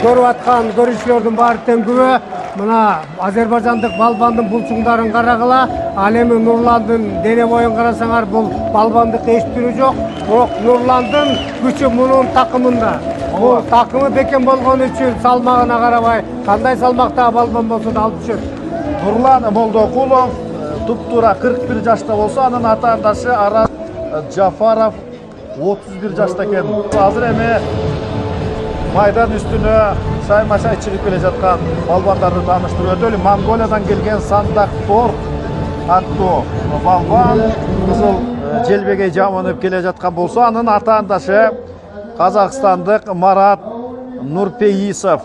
көрүп аткан көрүүчүлөрдүн баары тең күбө. Мына азербайжандык балбандын булчуңдарын карагыла. Ал эми Нурландын дене боюн карасаңар, бул балбандык эч түрү жок. Бирок Нурландын күчү мунун такымында. Бул такымы бекем болгон үчүн салмагына карабай, кандай салмактагы балбан болсо да алып түшөт. Нурлан Молдокулов туп-туура 41 жашта болсо, анын ата-анасы Арас Жафаров 31 жашта экен. Азыр эми майдан үстүнө шаймашай чыгып келе жаткан балбандарды тааныштырып өтөлү. Монголиядан келген Сандактор аттуу балбан кызыл желбегей жамынып келе жаткан болсо, анын атаандашы казакстандык Марат Нурпейисов.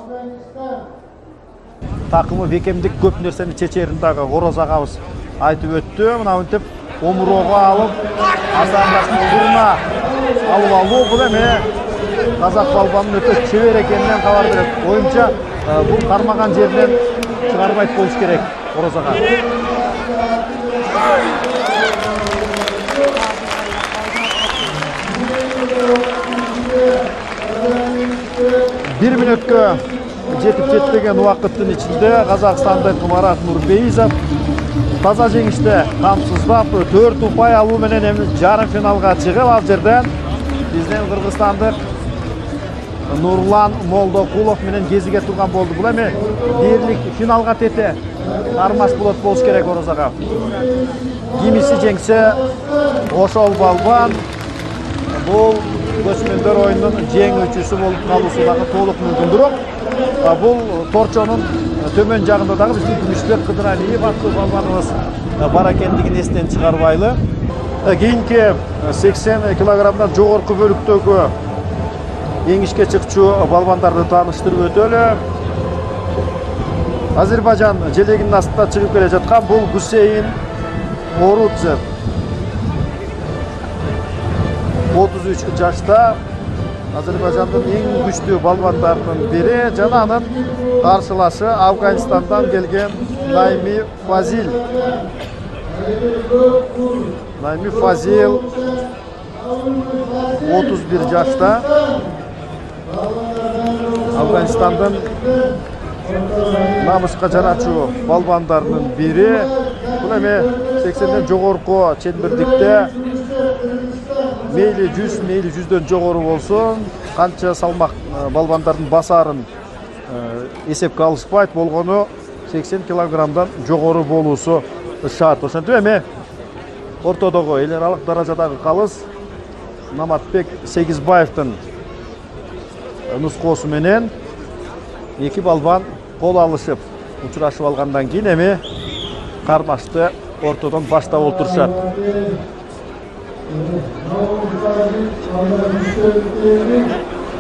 Такымы бекемдик көп нерсени чечерин дагы Ороз агабыз айтып өттү. Мына мынтип омурого алып, атаандаштын турuna алып алуу бул эми казак балбанын өтө чебер экенинен кабар берет. Оюмча бул кармаган жеринен чыгарбайт болуш керек Ороз ага. Bir мүнөткө жетип жетпеген убакыттын ичинде казакстандык Марат Нурпейисов таза жеңиште камсыздап 4 упай алуу менен эми жарым финалга чыгып, ал жерден биздин кыргызстандык Нурлан Молдокулов менен кезиге турган болду. Бул эми дээрлик финалга тете кармаш болуш керек Ороз ага. Кимиси жеңсе ошол балбан бул көчмөндөр оюнунун жеңүүчүсү болуп калуусу дагы толук мүмкүн. Бирок бул торчонун төмөн жагында дагы биздин Күмүшбек Кыдыралиев аттуу балбаныбыз бар экендигин эстен чыгарбайлы. Кийинки 80 килограммдан жогорку бөлүктөгү жеңишке чыкчу балбандарды тааныштырып өтөлү. Азербайжан желегинин астында чыгып келе жаткан бул Гусейн Орудзев. 33 жашта Азербайжандын эң күчтүү балбандарынын бири, жана анын каршылашы Афганистандан келген Найми Фазил. Найми Фазил 31 жашта Афганистандын намышка жарачуу балбандарынын бири. Бул эми 80ден жогорку чембирдикте мейли 100, мейли 100дөн жогору болсун, канча салмак балбандардын басарын эсепке алышпайт, болгону 80 килограммдан жогору болуусу шарт. Ошентип эми ортодогу эл аралык даражадагы калыс Наматбек Сегизбаевдин нускоосу менен эки балбан кол алышып учурашып алгандан кийин эми кармашты ортодон баштап олтурушат.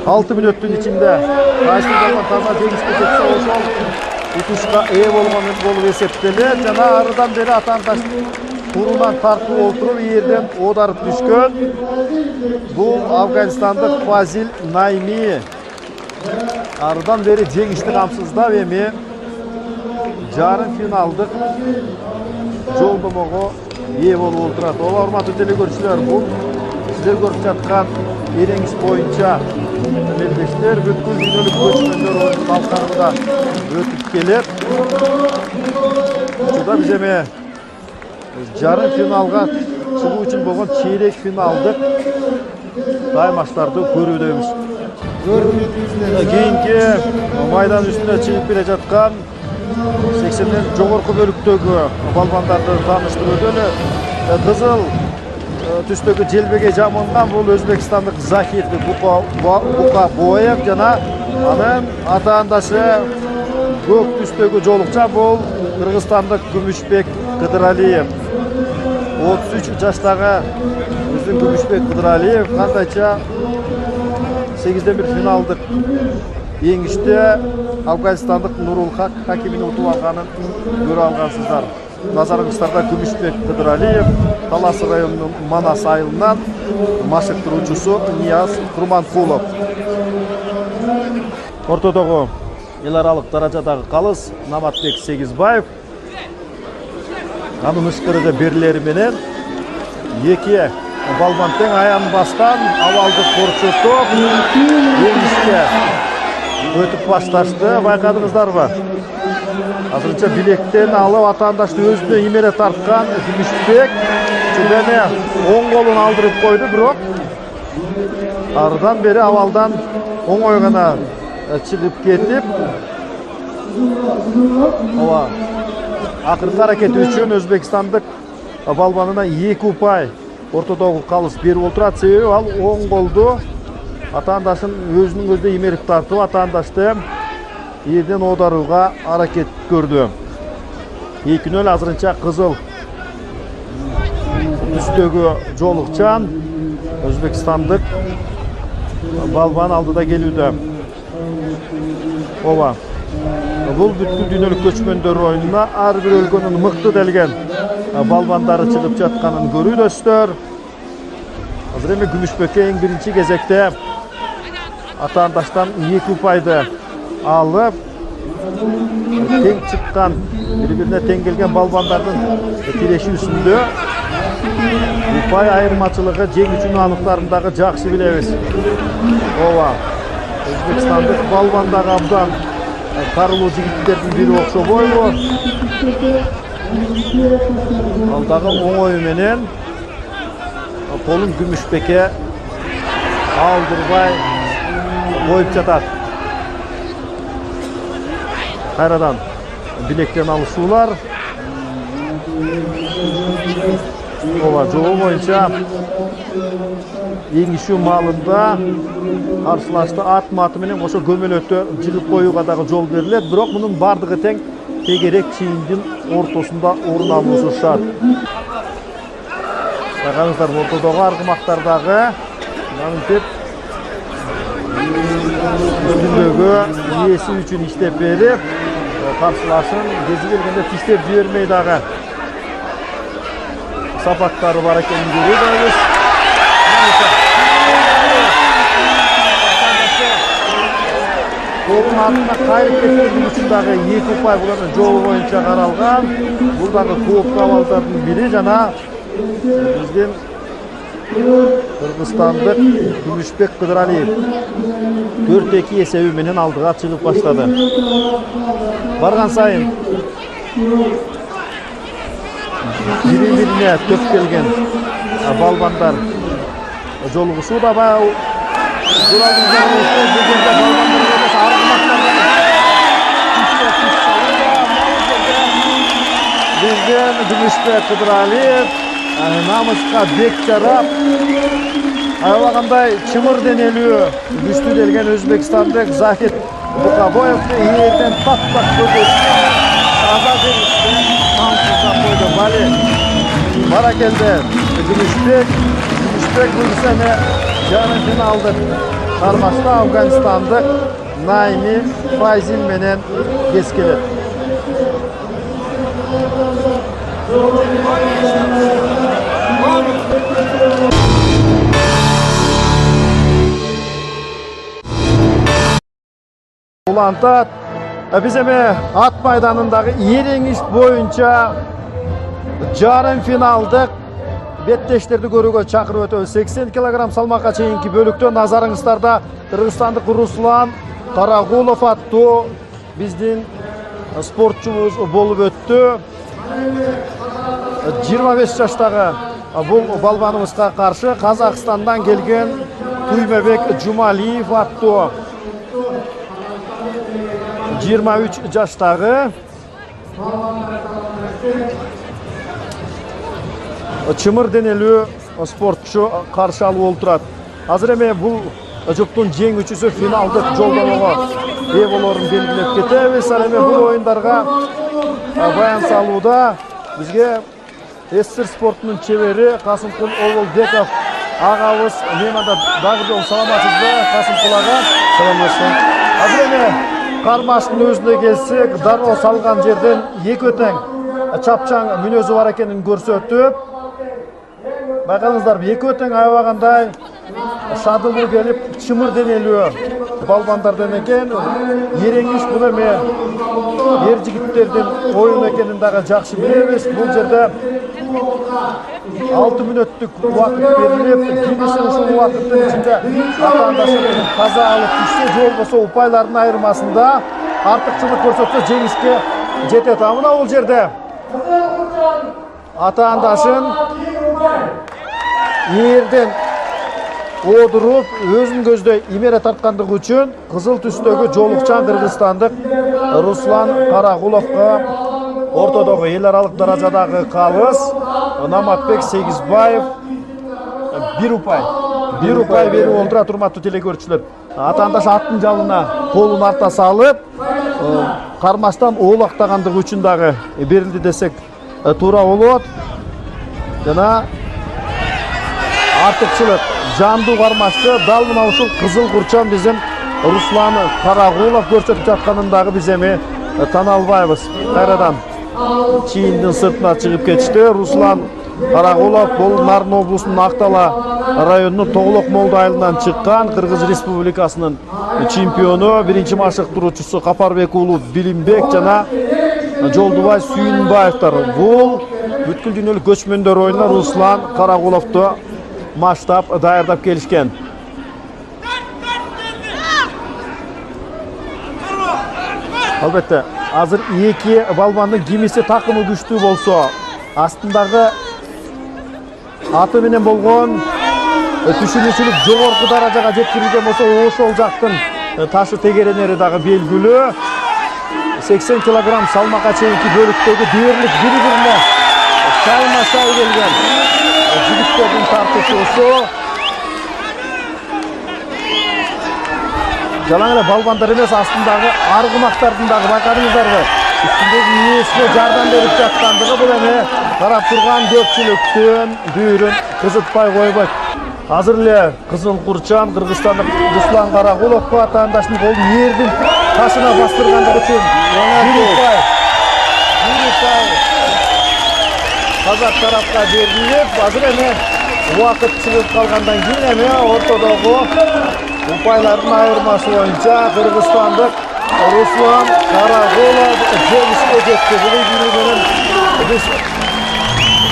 6 мүнөттүн ичинде кайсы балбан таза жеңишке жетсе ошол утушка ээ болгон болуп эсептелет. Жана арыдан бери атаандаш турунан тартып олтуруп ийерден оодарып түшкөн бул Афганистандык Фазил Найми. Арыдан бери жеңишти камсыздап эми жарым финалдык жолдомого ээ болуп олтурат. Ооба, урматтуу телекөрүүчүлөр, бул сиздер көрүп жаткан эреңиз боюнча мелдештер бүткүл дүйнөлүк көчмөндөр оюнунун алкагында өтүп келет. Учурда биз эми жарым финалга чыгуу үчүн болгон чейрек финалдык таймаштарды көрүүдөбүз. Кийинки майдан үстүнө чыгып келе жаткан 80ден жогорку бөлүктөгү балбандарды тааныштырып өтөлү. Кызыл түстөгү желбегей жамынган бул өзбекстандык Захир Букабоев жана анын атаандашы көк түстөгү жолукча бул кыргызстандык Күмүшбек Кыдыралиев. 33 жаштагы биздин Күмүшбек Кыдыралиев кандайча 8-1 финалдык жеңиште Афганистандык Нурулхак Хакимини утуп алганын көрө алгансыздар. Назарыңыздарда Күмүшбек Кыдыралиев, Талас районунун Манас айылынан машыктыруучусу Нияз Курманкулов. Ортодогу эл аралык даражадагы калыс Наматбек Сегизбаев. Анын ышкырыгы берилери менен эки балбан тең аянбастан абалды корчотуп жеңишке өтүп башташты. Байкадыңыздарбы? Азырынча билектен алып атаандашты өзүнө имере тарткан Күмүшбек чүбене оң колун алдырып койду, бирок арыдан бери абалдан оңой гана чыгып кетип, акыркы аракети үчүн өзбекстандык балбанына 2 упай ортодогу калыс берип олтурат. Себеби ал оң колду атаандашын өзүнүн көздөй имерип тартып, атаандашты ерден оодарууга аракет көрдү. 2-0 азырынча кызыл түстөгү жолукчан өзбекстандык балбан алдыда келүүдө. Ооба. Бул бүткүл дүйнөлүк көчмөндөр оюнуна ар бир өлкөнүн мыкты делген балбандары чыгып жатканын көрүүдөстөр. Азыр эми Күмүшбекке эң биринчи кезекте атаандаштан 2 упайды алып, тең чыккан, бири-бирине тең келген балбандардын тирешүүсүндө упай айырмачылыгы жеңүүчүнүн аныктарындагы жакшы билебиз. Ооба. Өзбекстандык балбандагы абдан карылуу жигиттердин бири окшобойбу. Ал дагы оңою менен колун Күмүшбекке алдырбай коюп жатат. Кайрадан билектен алышуулар. Ооба, жолу боюнча эңишүү маалында каршылашты ат маты менен кошо көмөлөтө жыгып коюуга дагы жол берилет, бирок мунун бардыгы тең тегерек чийиндин ортосунда орун алуусу шарт. Байкаңыздар, ортодогу аргымактардагы мынтип үстүндөгү ээси үчүн иштеп берип, каршылашын кези келгенде тиштеп жибермей дагы сапаттары бар экенин көрөбүз. Колун артына кайрып кеткендиги үчүн дагы 2 упай булардын жолу боюнча каралган. Бул дагы кооптуу абалдардын бири жана биздин кыргызстандык Күмүшбек Кыдыралиев 4-2 эсеби менен алдыга чыгып баштады. Барган сайын бири-бирине төп келген балбандар жолугушууда. Баягы Уралдын жолугушуу дегенде балбандар эмес, биздин Күмүшбек Кыдыралиев намыска бек жарап, аябагандай чымыр денелүү, күчтүү делген өзбекстандык Захид Букабоевди ийерден пак-пак көзөтүп, таза жеңишке камсыздап койду. Бали баракелде Күмүшбек бул сene жарым финалдык кармашта Афганистандык Найми Файзин менен кескелет. Улантат. Биз эми ат майданындагы эреңиш боюнча жарым финалдык беттештерди көрүүгө чакырып өтөбүз. 80 кг салмакка чейинки бөлүктө назарыңыздарда кыргызстандык Руслан Карагулов аттуу биздин спортчубуз болуп өттү. 25 жаштагы бул балбаныбызга каршы Казакстандан келген Туймебек Жумалиев аттуу 23 жаштагы чымыр денелүү спортчу каршы алып олтурат. Азыр эми бул жұптың жеңүүчүсү финалдык жолдомого ээ болорун белгилеп кетебиз. Ал эми бул оюндарга баян салууда бизге СССР спортунун чебери Касымкул Оболбеков агабыз меманда дагы жол саламатсызбы Касымкул ага? Саламатсызбы. Азыр эми кармаштын өзүнө келсек, дароо салган жерден эки өтең чапчаң мүнөзү бар экенин көрсөтүп, байкаңыздар, эки өтең аябагандай шадылуу келип, чымыр денелүү балбандардан экен. Эреңиш бул эми эр жигиттердин оюну экенин дагы жакшы билебиз. Бул жерде 6 мүнөттүк убакыт берилип, кимиси ушул убакыттын ичинде атаандашын таза алып түшсө, же болбосо упайлардын айырмасында артыкчылык көрсөтсө жеңишке жетет. Мына бул жерде атаандашын эрден одуруп, өзүн көздөй имере тарткандыгы үчүн кызыл түстөгү жолукчан кыргызстандык Руслан Карагуловго ортодогу эл аралык даражадагы калыс Наматбек Сегизбаев 1 упай bir ұпай беріп олдыра тұрматты телекөршілер. Атандаш аттың жалына қолын арта салып, қармаштан оғлақтағандығы үшін дағы берілді десек тура олуат. Жана артықшылық жанду қармашты далын аушыл қызыл құрчан біздің Руслан Қарағулов көрсетіп жатқанындағы біземе Таналбайбыз. Қайрадан чейіндің сыртына шығып кетішті. Руслан Қарағулов бұл Нарын облысының Ақтала районының Тоғылық Молды айылынан шыққан Қырғыз Республикасының чемпионы, бірінші машықтырушысы Қапарбек ұлы Билимбек жана Жолдубай Сүйінбаевтар. Бұл бүткіл дүниелік көчмөндөр ойынына Руслан Қарағуловты маштап дайырдап келішкен. Албетте, азыр екі балбандың кемесі тақымы күшті болса, астындағы аты менен болған түшінушілік жоғарғы даражаға жеткірілген болса, ошол жақтың ташы тегеренері дағы белгілі. 80 килограмм салмаққа чейінки бөліктегі дерлік бір-біріне шайма-шай келген жігіттердің тартысуысы. Жалаң эле балбандар емес, астындағы арғымақтардыңдағы байқадыңыздар. Үстіндегі иесіне жардам беріп жатқандығы бұл эме қарап тұрған көпчіліктен бүйірін қызытпай қойбайды. Азыр эле Қызыл Құрчан Қырғызстандық Руслан Қарағулов атаандаштын қолын ердің ташына бастырғандығы үшін қазақ тарапқа беріліп, азыр эме уақыт шығып қалғандан кейін эме ортодогу ұпайлардың айырмасы бойынша Қырғызстандық Руслан Қарағулов жеңіске жетті. Бұл үйгілігінен біз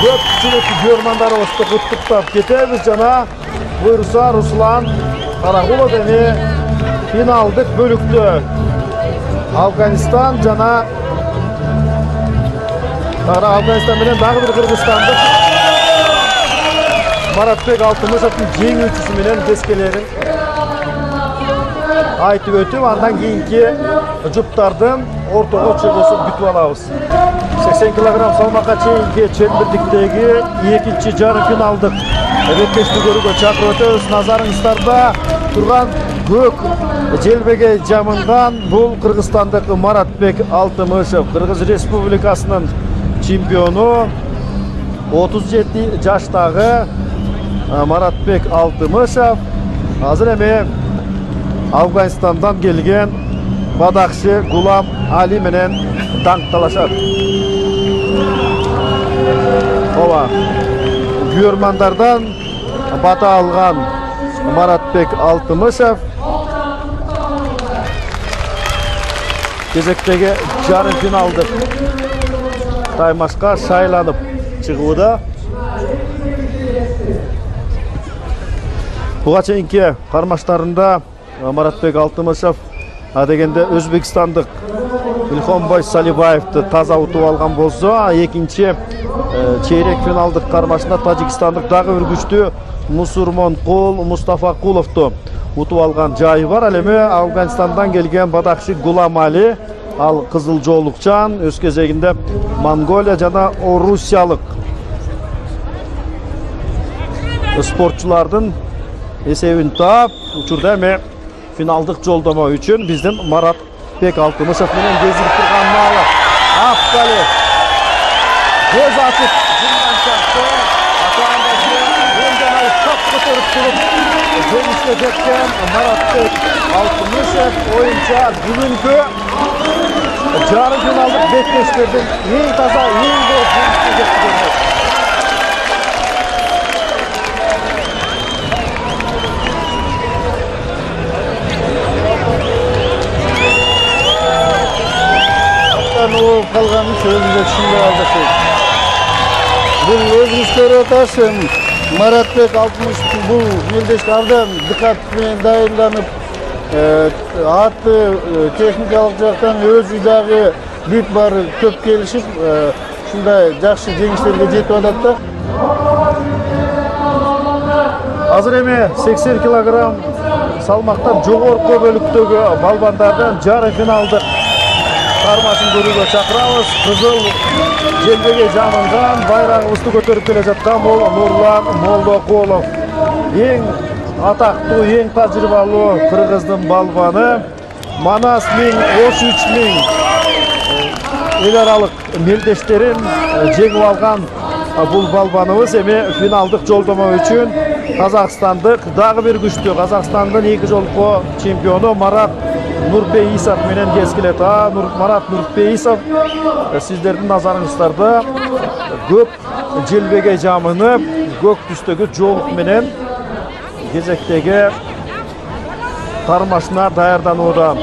көпчілік көрмандарыбызды құттықтап кетеміз. Жана бұйырса Руслан Қарағулов эме финалдық бөлікті Афганистан жана Афганистан менен дағы бір Қырғызстандық Маратбек Алтымышевтің жеңүүчүсү менен кескелерин айтып өтіп, андан кейінгі жұптардың ортоға шығусын бүтіп алабыз. 80 килограмм салмаққа чейінгі чембірдіктегі екінші жарым финалдық беттешті көруге шақырып өтеміз. Назарыңыздарда тұрған көк желбеге жамынған бұл Қырғызстандық Маратбек Алтымышев, Қырғыз Республикасының чемпионы. 37 жаштағы Маратбек Алтымышев азыр эме Афганистандан келген бадақшы Гулам Али менен даңқталашат. Ова, күйөрмандардан бата алған Маратбек Алтымышев кезектегі жарым финалдық таймашқа шайланып шығуыда. Бұға чейінке қармаштарында Маратбек Алтымышев дегенде Өзбекстандық Илхомбай Салибаевты таза ұтып алған болса, екінші чейрек финалдық қармашында Тажикстандық дағы үргішті Мусурмон Қол Мустафа Қуловты ұтып алған жайы бар. Әлеме Афганистандан келген бадақшы Гулам Али, ал Қызыл Жолықчан өз кезегінде Монголия жана Орусиялық спортчылардың есебін тап, учурда эме финалдық жолдама үшін біздің Маратбек Алтымышев менен кезігіп тұрған малы. Афтали көз ашып жынған шақты атағандашы оңдамай топ көтеріп тұрып жеңіске жеткен Маратбек Алтымышев ойынша бүгінгі жарым финалдық беттештердің ең таза, ең көп жеңіске жеткен. Қалғанын сөзінде түсінді алдық. Бұл өзіңіздер отасын Маратбек Алтымышев бұл елдешкі ардан диққатпен дайынданып, аты техникалық жақтан өз үйдағы бүт бары көп келішіп, шындай жақсы жеңістерге жетіп адатты. Азыр эме 80 килограмм салмақтан жоғарғы бөліктегі балбандардан жарым финалдық қармасын көруге шақырамыз. Қызыл желбеге жамылған байрағымызды көтеріп келе жатқан ол Нурлан Молдоқұлов. Ең атактуу эң тажрыйбалуу кыргыздын балбаны Манас Миң Ошуч Миң эл аралык мелдештерин жеңип алган бул балбаныбыз эми финалдык жолдомо үчүн казакстандык дагы бир күчтүү Казакстандын 2 жолку чемпиону Марат Нурпейисов менен кескилет. Марат Нурпейисов сиздердин назарыңыздарда көк желбеге жамынып, көк түстөгү жоолук менен кезектеги кармашына даярданууда.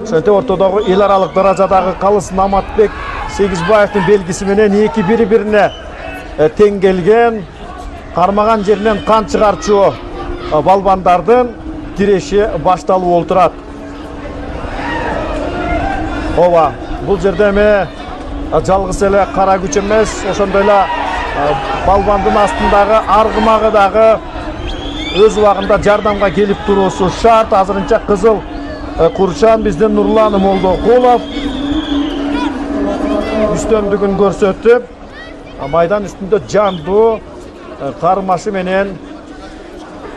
Ошентип ортодогу эл аралык даражадагы Калыс Наматбек Сегизбаевдин белгиси менен 2 бири-бирине тең келген, кармаган жеринен кан чыгарчу балбандардын тиреши башталып олтурат. Ооба, бул жерде эми жалгыз эле кара күч эмес, ошондой эле балбандын астындагы аргымагы дагы өз убагында жардамга келип туруусу шарт. Азырынча кызыл курчан биздин Нурлан Молдокулов үстөмдүгүн көрсөтүп, майдан үстүндө жандуу кармашы менен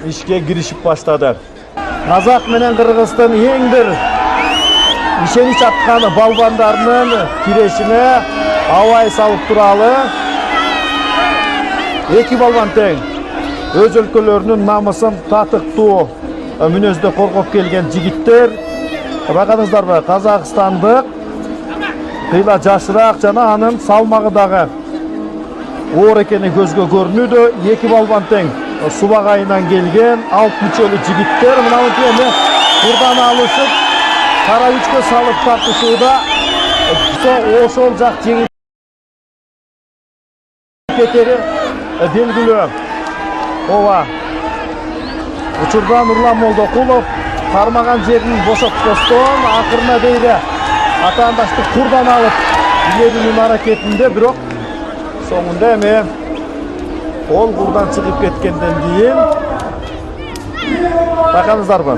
ишке киришип баштады. Казак менен Кыргыздын эң бир ишенич аткан балбандарынын тирешине абай салып туралы. Эки балбан тең өз өлкөлөрүнүн намысын татыктуу мүнөздө коргоп келген жигиттер. Байкадыңыздарбы, Казакстандык кыйла жашыраак жана анын салмагы дагы оор экени көзгө көрүнүүдө. Эки балбан тең субагайынан келген алт мүчөлүү жигиттер мына эми бурдан алышып кара күчкө салып тартышууда. Ошол жак жеңип кетери белгилүү. Ооба, учурда Нурлан Молдокулов кармаган жерин бошоткостон акырына дейре атаандаштык курдан алып илерүүнүн аракетинде, бирок соңунда эми ол курдан чыгып кеткенден кийин байкадыңыздарбы,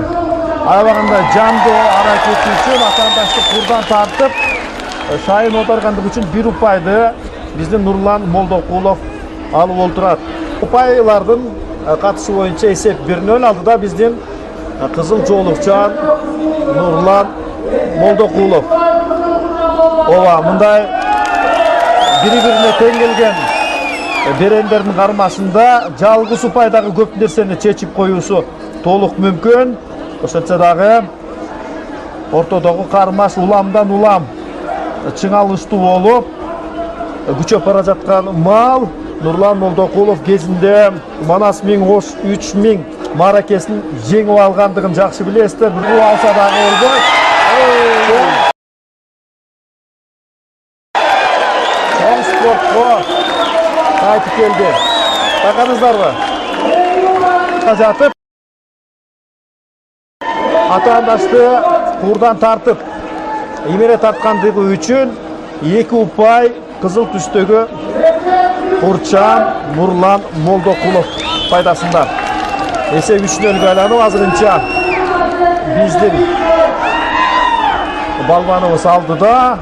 аябагында жандуу аракети үчүн атаандаштык курдан тартып шайын отаргандык үчүн 1 упайды биздин Нурлан Молдокулов алып олтурат. Упайлардын катышы боюнча эсеп 1-0 алдыда биздин кызыл жоолукчан Нурлан Молдокулов. Ооба, мындай бири-бирине тең келген берендердин кармашында жалгыз упайдагы көп нерсени чечип коюусу толук мүмкүн. Ошентсе дагы ортодогу кармаш уламдан улам чыңалыштуу болуп күчөп бара жаткан маал Нурлан Молдокулов кезинде Манас Миң Ошуч Миң мааракесин жеңип алгандыгын жакшы билесиздер. Бул алса дагы болбойт. Чоң спортко кайтып келди. Байкадыңыздарбы? Жатып атаандашты курдан тартып имере тарткандыгы үчүн 2 упай кызыл түстөгү курчан Нурлан Молдокулов пайдасында. Эсеп 3-0 айланып, азырынча биздин балбаныбыз алдыда.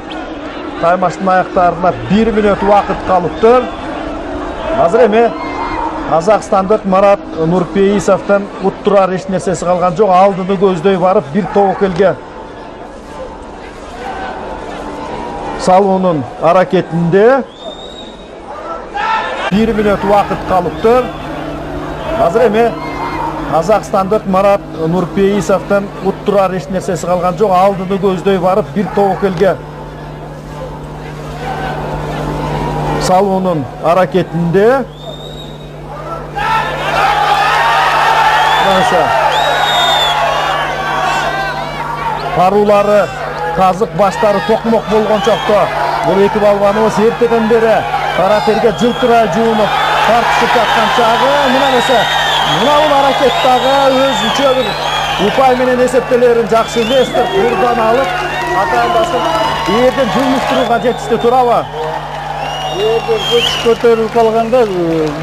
Таймаштын аяктарына 1 мүнөт убакыт калыптыр. Азыр эми Казакстандык Марат Нурпейисовдон уттурар эч нерсеси калган жок. Алдыны көздөй барып, бир тобокелге салуунун аракетинде 1 мүнөт убакыт калыптыр. Азыр эми Казакстандык Марат Нурпейисовдон уттурар эч нерсеси калган жок. Алдыны көздөй барып, бир тобокелге салуунун аракетинде каруулары казык, баштары токмок болгончокто бул эки балбаныбыз эртеден бери каратерге жылтырай жуунуп тартышып жаткан чагы мына бул аракеттагы өзүнчө бир упай менен эсептелерин жакшы билесиздер. Курдан алып атаандасын эрден жылмыштырууга жетишти, туурабы? Эгер күч көтөрүлүп калганда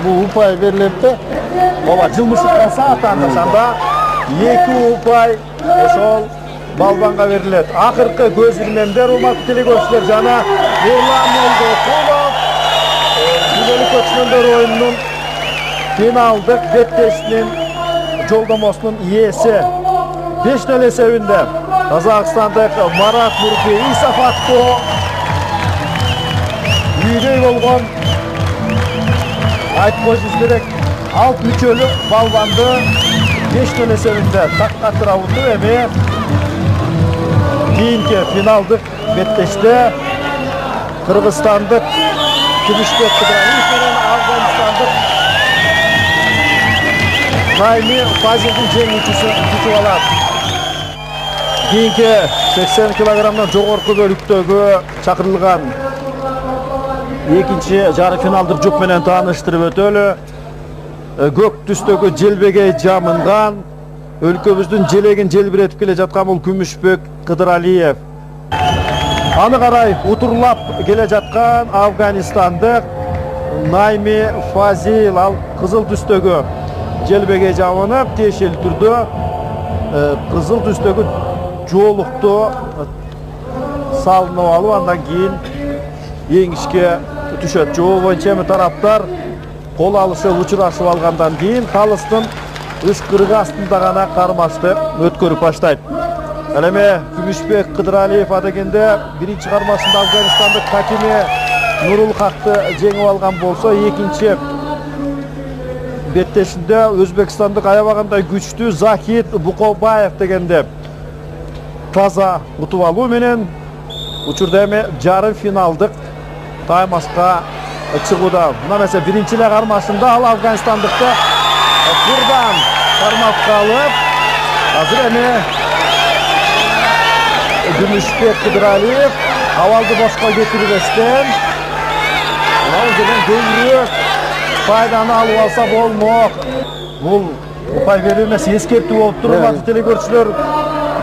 бул упай берилет да. Ооба, жылмышып калса атаандаш анда 2 упай ошол балбанга берилет. Акыркы көз ирмемдер, урматтуу телекөрүүчүлөр, жана Нурлан Молдокулов жүлделүү көчмөндөр оюнунун финалдык беттешинин жолдамасының иесі 5-0 есебінде Қазақстандық Марат Нұрпейісов атты үйдей болған айтып қойсыз керек алт мүшелі балбанды 5-0 есебінде таққа тұра ұтты әме кейінгі финалдық беттешті Қырғызстандық Күмішбек Қыдыралиев менен Афганистандық Найми Фазилдин жеңүүчүсү күтүп алат. Кейинки 80 килограммдан жогорку бөлүктөгү чакырылган экинчи жарым финалдык жұп менен тааныштырып өтөлү. Көк түстөгү желбегей жамынган өлкөбүздүн желегин желбиретип келе жаткан бул Күмүшбек Кыдыралиев. Аны карай утурлап келе жаткан Афганистандык Найми Фазил ал кызыл түстөгү желбегей жамынып тиешелүү түрдө кызыл түстөгү жоолукту салынып алып андан кийин жеңишке түшөт. Жоо боюнча эми тараптар кол алышып учурашып алгандан кийин калыстын ышкырыгы астында гана кармашты өткөрүп баштайт. Ал эми Күмүшбек Кыдыралиев адегенде биринчи кармашында Афганистандык Хакиме Нурулхакты жеңип алган болсо, экинчи беттешинде Өзбекстандык аябагандай күчтүү Захид Букобаев дегенде таза утуп алуу менен учурда эми жарым финалдык таймашка чыгууда. Мына эмесе биринчи эле кармашында ал Афганистандыкты курдан кармап калып, азыр эми Күмүшбек Кыдыралиев абалды бошко кетирбестен көбүрөөк пайданы алып алса болмок. Бул упай берүү эмес, эскертүү болуп туруп, урматтуу телекөрүүчүлөр,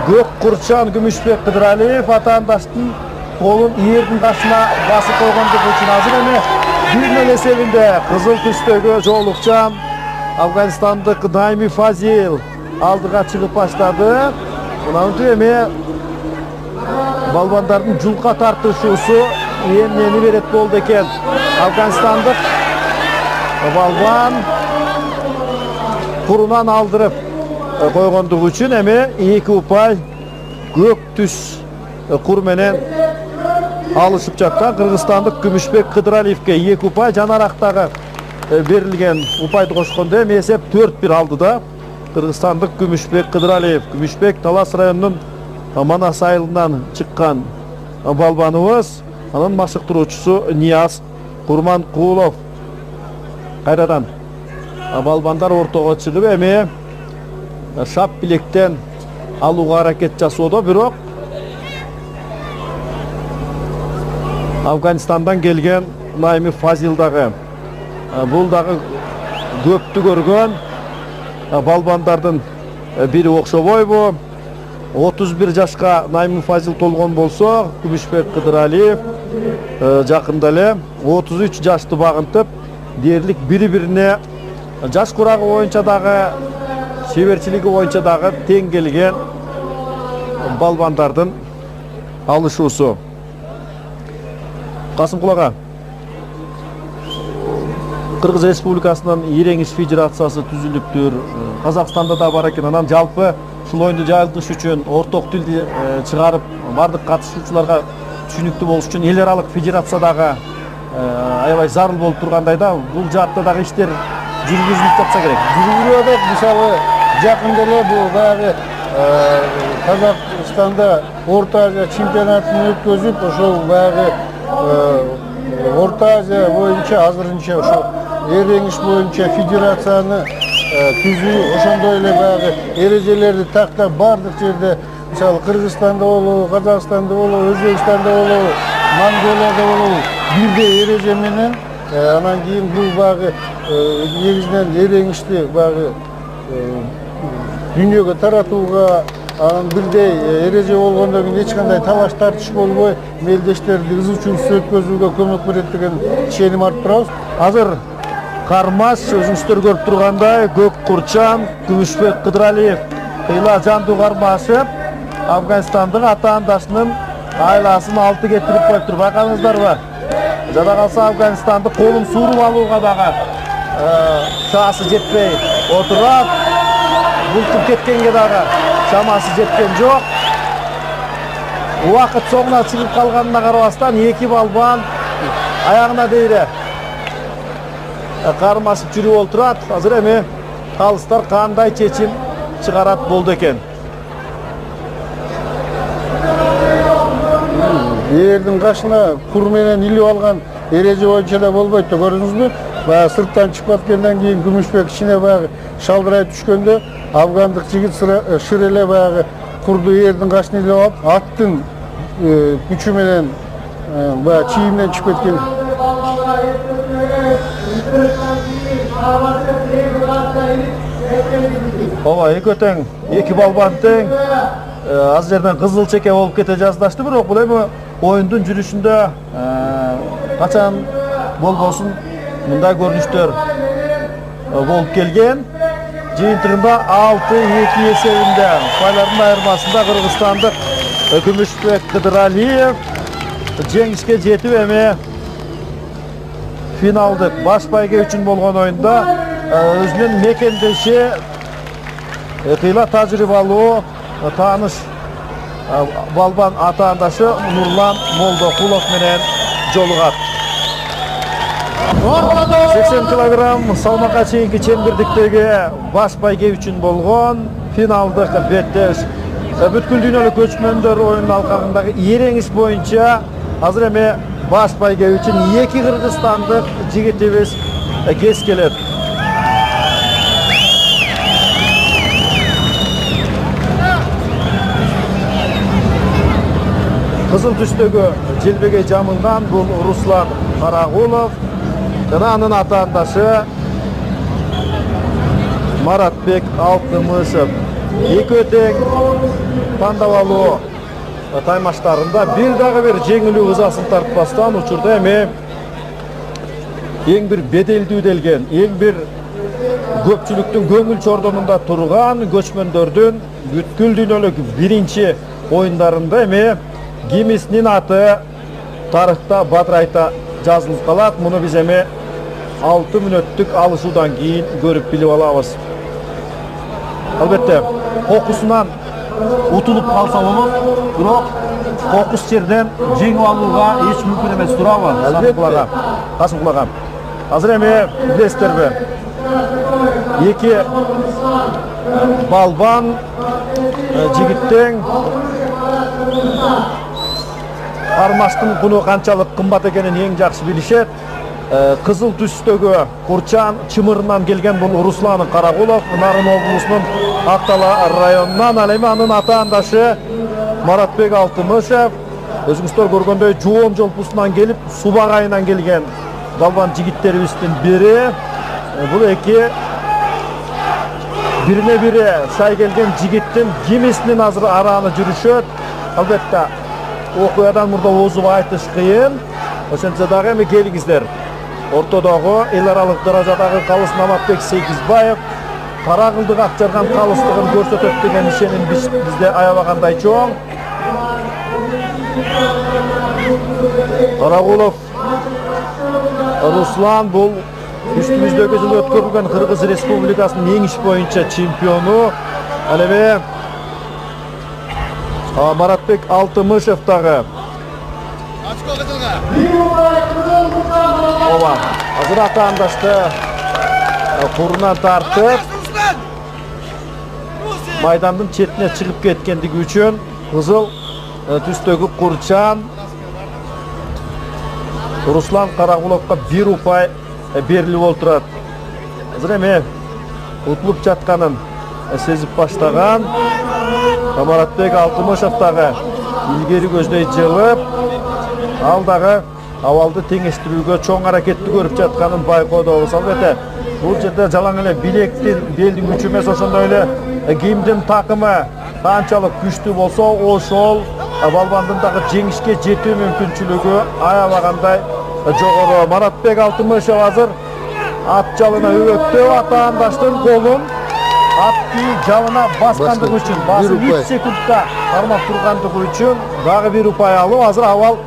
көк курчан Күмүшбек Кыдыралиев атаандаштын колун эрдин кашына басып койгондугу үчүн азыр эми 1-0 эсебинде кызыл түстөгү жоолукчан Афганистандык Найми Фазил алдыга чыгып баштады. Мындан эми балбандардын жулка тартышуусу эмнени берет болду экен. Афганистандык балбан курунан алдырып койгондугу үчүн эми 2 упай көк түс кур менен алышып жаткан Кыргызстандык Күмүшбек Кыдыралиевке 2 упай жанарактагы берилген упайды кошкондо эми эсеп 4-1 алдыда Кыргызстандык Күмүшбек Кыдыралиев. Күмүшбек Талас районунун Манас айылынан чыккан балбаныбыз, анын машыктыруучусу Нияз Курманкулов. Кайрадан балбандар ортого чыгып эми шап билектен алууга аракет жасоодо, бирок Афганистандан келген Найми Фазил дагы бул дагы көптү көргөн балбандардын бири окшобойбу. 31 жашка Найми Фазил толгон болсо, Күмүшбек Кыдыралиев жакында эле 33 жашты багынтып, дээрлик бири-бирине жаш курагы боюнча дагы, шеберчилиги боюнча дагы тең келген балбандардын алышуусу. Касымкул ага, Кыргыз Республикасынын Иреңиш Федерациясы түзүлүптүр. Казакстанда да бар экен. Анан жалпы ушул оюнду жайылтыш үчүн орток тилди чыгарып, бардык катышуучуларга түшүнүктүү болуш үчүн эл аралык федерация дагы аябай зарыл болуп тургандай да. Бул жаатта дагы иштер жүргүзүлүп жатса керек. Жүргүзүлөт, мисалы жакында эле бул баягы Казакстанда Орто Азия чемпионатын өткөзүп, ошол баягы Орто Азия боюнча азырынча ошо Иреңиш боюнча федерацияны түзүү, ошондой эле баягы эрежелерди тактап бардык жерде, мисалы Кыргызстанда болобу, Казакстанда болобу, Өзбекстанда болобу, Монголияда болобу, бирдей эреже менен анан кийин бул баягы негизинен Иреңишти баягы дүйнөгө таратууга анан бирдей эреже болгондон кийин эч кандай талаш тартыш болбой, мелдештерди ызы чуу өткөзүүгө көмөк берет деген ишеним артып турабыз. Азыр кармаш өзүңүздөр көрүп тургандай көк курчан Күмүшбек Кыдыралиев кыйла жандуу кармашып Афганистандык атаандашынын айласын алты кетирип коюптур. Байкадыңыздарбы? Жада калса Афганистандык колун сууруп алууга дагы шаасы жетпей отурат. bultup кеткенге дагы шамасы жеткен жок. Убакыт соңуна чыгып калганына карабастан эки балбан аягына дейре кармашып жүрүп олтурат. Азыр эми калыстар кандай чечим чыгарат болду экен. Ээрдин кашына кур менен илип алган эреже боюнча да болбойт, көрдүңүзбү? Баягы сырттан чыгып аткандан кийин күмүшбек ичине баягы шалдырай түшкөндө афгандык жигит шыр эле баягы курду ээрдин кашына илип алып, аттын күчү менен баягы чийимден чыгып кеткен. Ооба, экөө тең, эки балбан тең. Аз жерден кызыл чеке болуп кете жаздашты, бирок бул эми оюндун жүрүшүндө качан болбосун мындай көрүнүштөр болуп келген. Жыйынтыгында 6-2 эсебинде упайлардын айырмасында кыргызстандык Күмүшбек Кыдыралиев жеңишке жетип эми финалдык баш байге үчүн болгон оюнда өзүнүн мекендеши кыйла тажрыйбалуу тааныш балбан атаандашы Нурлан Молдокулов менен жолугат. 80 килограмм салмакка чейинки чембирдиктеги баш байге үчүн болгон финалдык беттеш бүткүл дүйнөлүк көчмөндөр оюнунун алкагындагы иереңиш боюнча азыр эми баш байге үчүн эки кыргызстандык жигитибиз кес келет. Кызыл түстөгү желбеге жамылган бул Руслан Карагулов, жана анын атаандашы Маратбек Алтымышев. Экөө тең тандабалуу таймаштарында бир дагы бир жеңилүү ызасын тартпастан учурда эми эң бир беделдүү делген, эң бир көпчүлүктүн көңүл чордонунда турган көчмөндөрдүн бүткүл дүйнөлүк биринчи оюндарында эми кимисинин аты тарыхта бадырайта жазылып калат. Муну биз эми 6 мүнөттүк алышуудан кийин көрүп билип алабыз. Албетте, кокусунан утулуп калса болот, бирок кокус жерден жеңип алууга эч мүмкүн эмес, туурабы? Касым Кулаган. Азыр эми билесиздерби? Эки балбан жигиттең кармаштын куну канчалык кымбат экенин эң жакшы билишет. Кызыл түстөгү Курчан чымырынан келген бул Руслан Карагулов, Нарын облусунун Актала районунан, ал эми анын атаандашы Маратбек Алтымышев, өзүңүздөр көргөндөй жоон жолпусунан келип, Субак айынан келген балбан жигиттерибиздин бири. Бул эки бирине бири сай келген жигиттин кимисинин азыр арааны жүрүшөт. Албетте, окуядан мурда озуп айтыш кыйын. Ошентсе дагы эми келиңиздер. Ортодогу эл аралык даражадагы калыс Наматбек Сегизбаев Карагылдык акчарган калыстыгын көрсөтөт деген ишеним бизде аябагандай чоң. Карагулов Руслан бул үстүбүздөгү жылы өткөрүлгөн Кыргыз Республикасынын эң иш боюнча чемпиону. Ал эми Маратбек Алтымышев дагы. Ооба, азыр атаандашты курунан тартып майдандын четине чыгып кеткендиги үчүн кызыл түстөгү Курчан Руслан Карагуловго 1 упай берилип олтурат. Азыр эми утулуп жатканын сезип баштаган Маратбек Алтымышев дагы илгери көздөй жылып, ал дагы абалды теңештирүүгө чоң аракетти көрүп жатканын байкоодобуз. Албетте, бул жерде жалаң эле билектин, белдин күчү эмес, ошондой эле кийимдин такымы канчалык күчтүү болсо, ошол балбандын дагы жеңишке жетүү мүмкүнчүлүгү аябагандай жогору. Маратбек Алтымышев азыр ат жалына өбөктөп атаандаштын колун атты жалына баскандыгы үчүн, басып 3 секундта кармап тургандыгы үчүн дагы 1 упай алып, азыр абал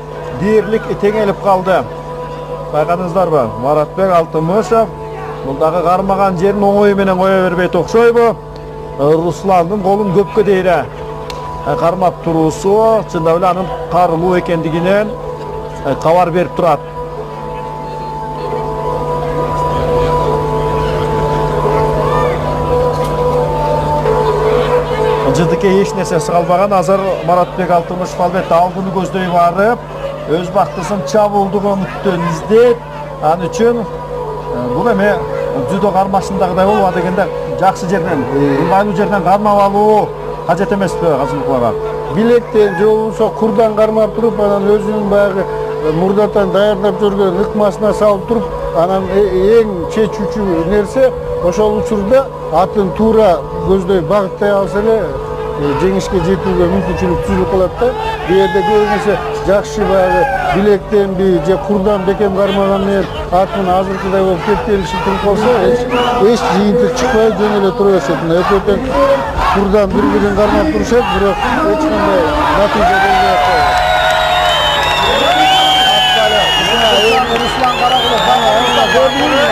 дээрлик теңелип калды. Байкадыңыздарбы? Маратбек Алтымышев бул дагы кармаган жерин оңой менен кое бербейт окшойбу. Русландын колун көпкө дейре кармап туруусу чындап эле анын карылуу экендигинен кабар берип турат. Жыдыкке эч нерсеси калбаган. Азыр Маратбек Алтымышев албетте алдыны көздөй барып, өз бактысын чабуулдук үмүттөн издейт. Ал үчүн бул эми дзюдо кармашындагыдай болбойт дегенде жакшы жерден, ыңгайлуу жерден кармап алуу кажет эмеспи Казымбек ага? Билектен же болбосо курдан кармап туруп, анан өзүнүн баягы мурдатан даярдап жүргөн ыкмасына салып туруп, анан эң чечүүчү нерсе ошол учурда атын туура көздөй багыттай алса эле жеңишке жетүүгө мүмкүнчүлүк түзүлүп калат да. Бул жерде көбүнесе жакшы баягы билектенби же курдан бекем кармаган менен атын азыркыдай болуп кептелишип туруп калса эч жыйынтык чыкпай жөн эле тура беришет. Экөө тең курдан бири-бирин кармап турушат, бирок эч кандай натыйжа болбой атат. Руслан Карагулов ана көрдүңүзбү?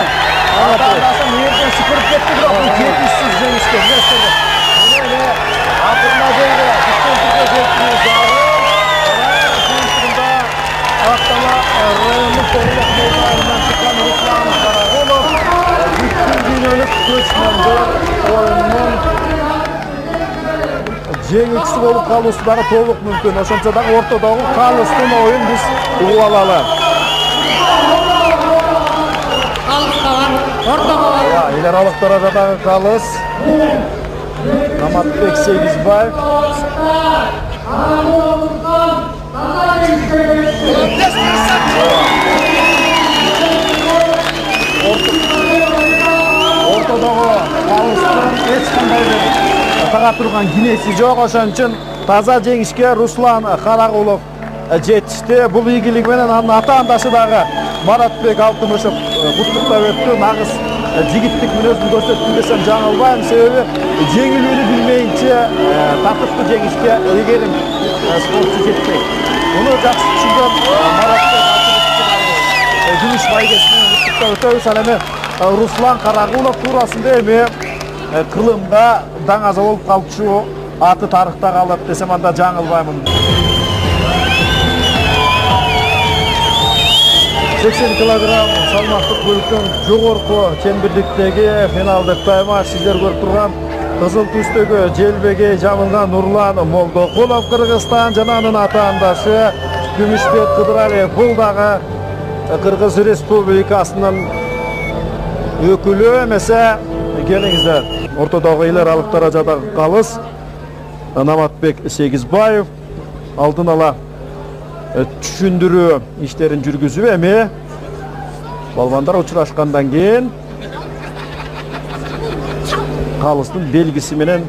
Атасы мээрден сыпырып кетти, бирок бул жетишсиз жеңишке нерсе. Мына акырына дейли бүткөн түрдө жетүү зарыл. Жыйынтыгында Актала райондук тоголок мейданынан чыккан Руслан Карагулов бүткүл дүйнөлүк көчмөндөр оюнунун жеңүүчүсү болуп калуусу дагы толук мүмкүн. Ошончо дагы ортодогу калыстын оюн биз угуп алалы. Эл аралык даражадагы калыс Наматбек Сегизбаев. Ортодогу калыстын эч кандай тага турган кинеси жок. Ошон үчүн таза жеңишке Руслан Карагулов жетишти. Бул ийгилиги менен анын ата-андашы дагы Маратбек Алтымышев куттуктап өттү. Нагыз жигиттик мүнөзүн көрсөттү десем жаңылбайм. Себеби жеңилүүнү билмейинче тартыштуу жеңишке эгерим спортчу жетпейт. Муну жакшы түшүнгөн Маратбек Алтымышевди күмүш байгеси менен куттуктап өтөбүз. Ал эми Руслан Карагулов туурасында эми кылымга даңаза болуп калчу аты тарыхта калат десем анда жаңылбаймын. 80 килограмм салмактык бөлүктөн жогорку чембирдиктеги финалдык тайма сиздер көрүп турган кызыл түстөгү желбеге жабылган Нурлан Молдокулов Кыргызстан жана анын ата-андашы Күмүшбек Кыдыралиев. Бул дагы Кыргыз Республикасынын өкүлү эмесе. Келиңиздер. Ортодогу эл аралык даражадагы калыс Наматбек Сегизбаев алдын ала түшүндүрүү иштерин жүргүзүп эми балбандар учурашкандан кийин калыстын белгиси менен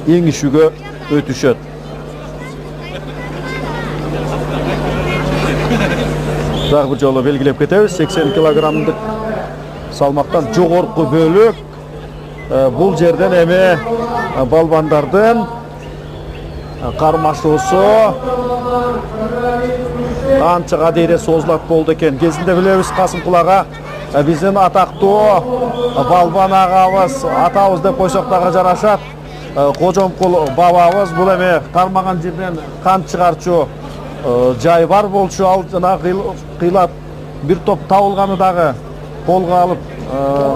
эңишүүгө өтүшөт. Дагы бир жолу белгилеп кетебиз, 80 килограммдык салмактан жогорку бөлүк. Бул жерден эми балбандардын кармашуусу канчага дейре созулат болду экен. Кезинде билебиз Касымкул ага биздин атактуу балбан агабыз, атабыз деп койсок дагы жарашат. Кожомкул бабабыз бул эми кармаган жерден кан чыгарчу жай бар болчу. Ал жана кыйлап бир топ табылганы дагы колго алып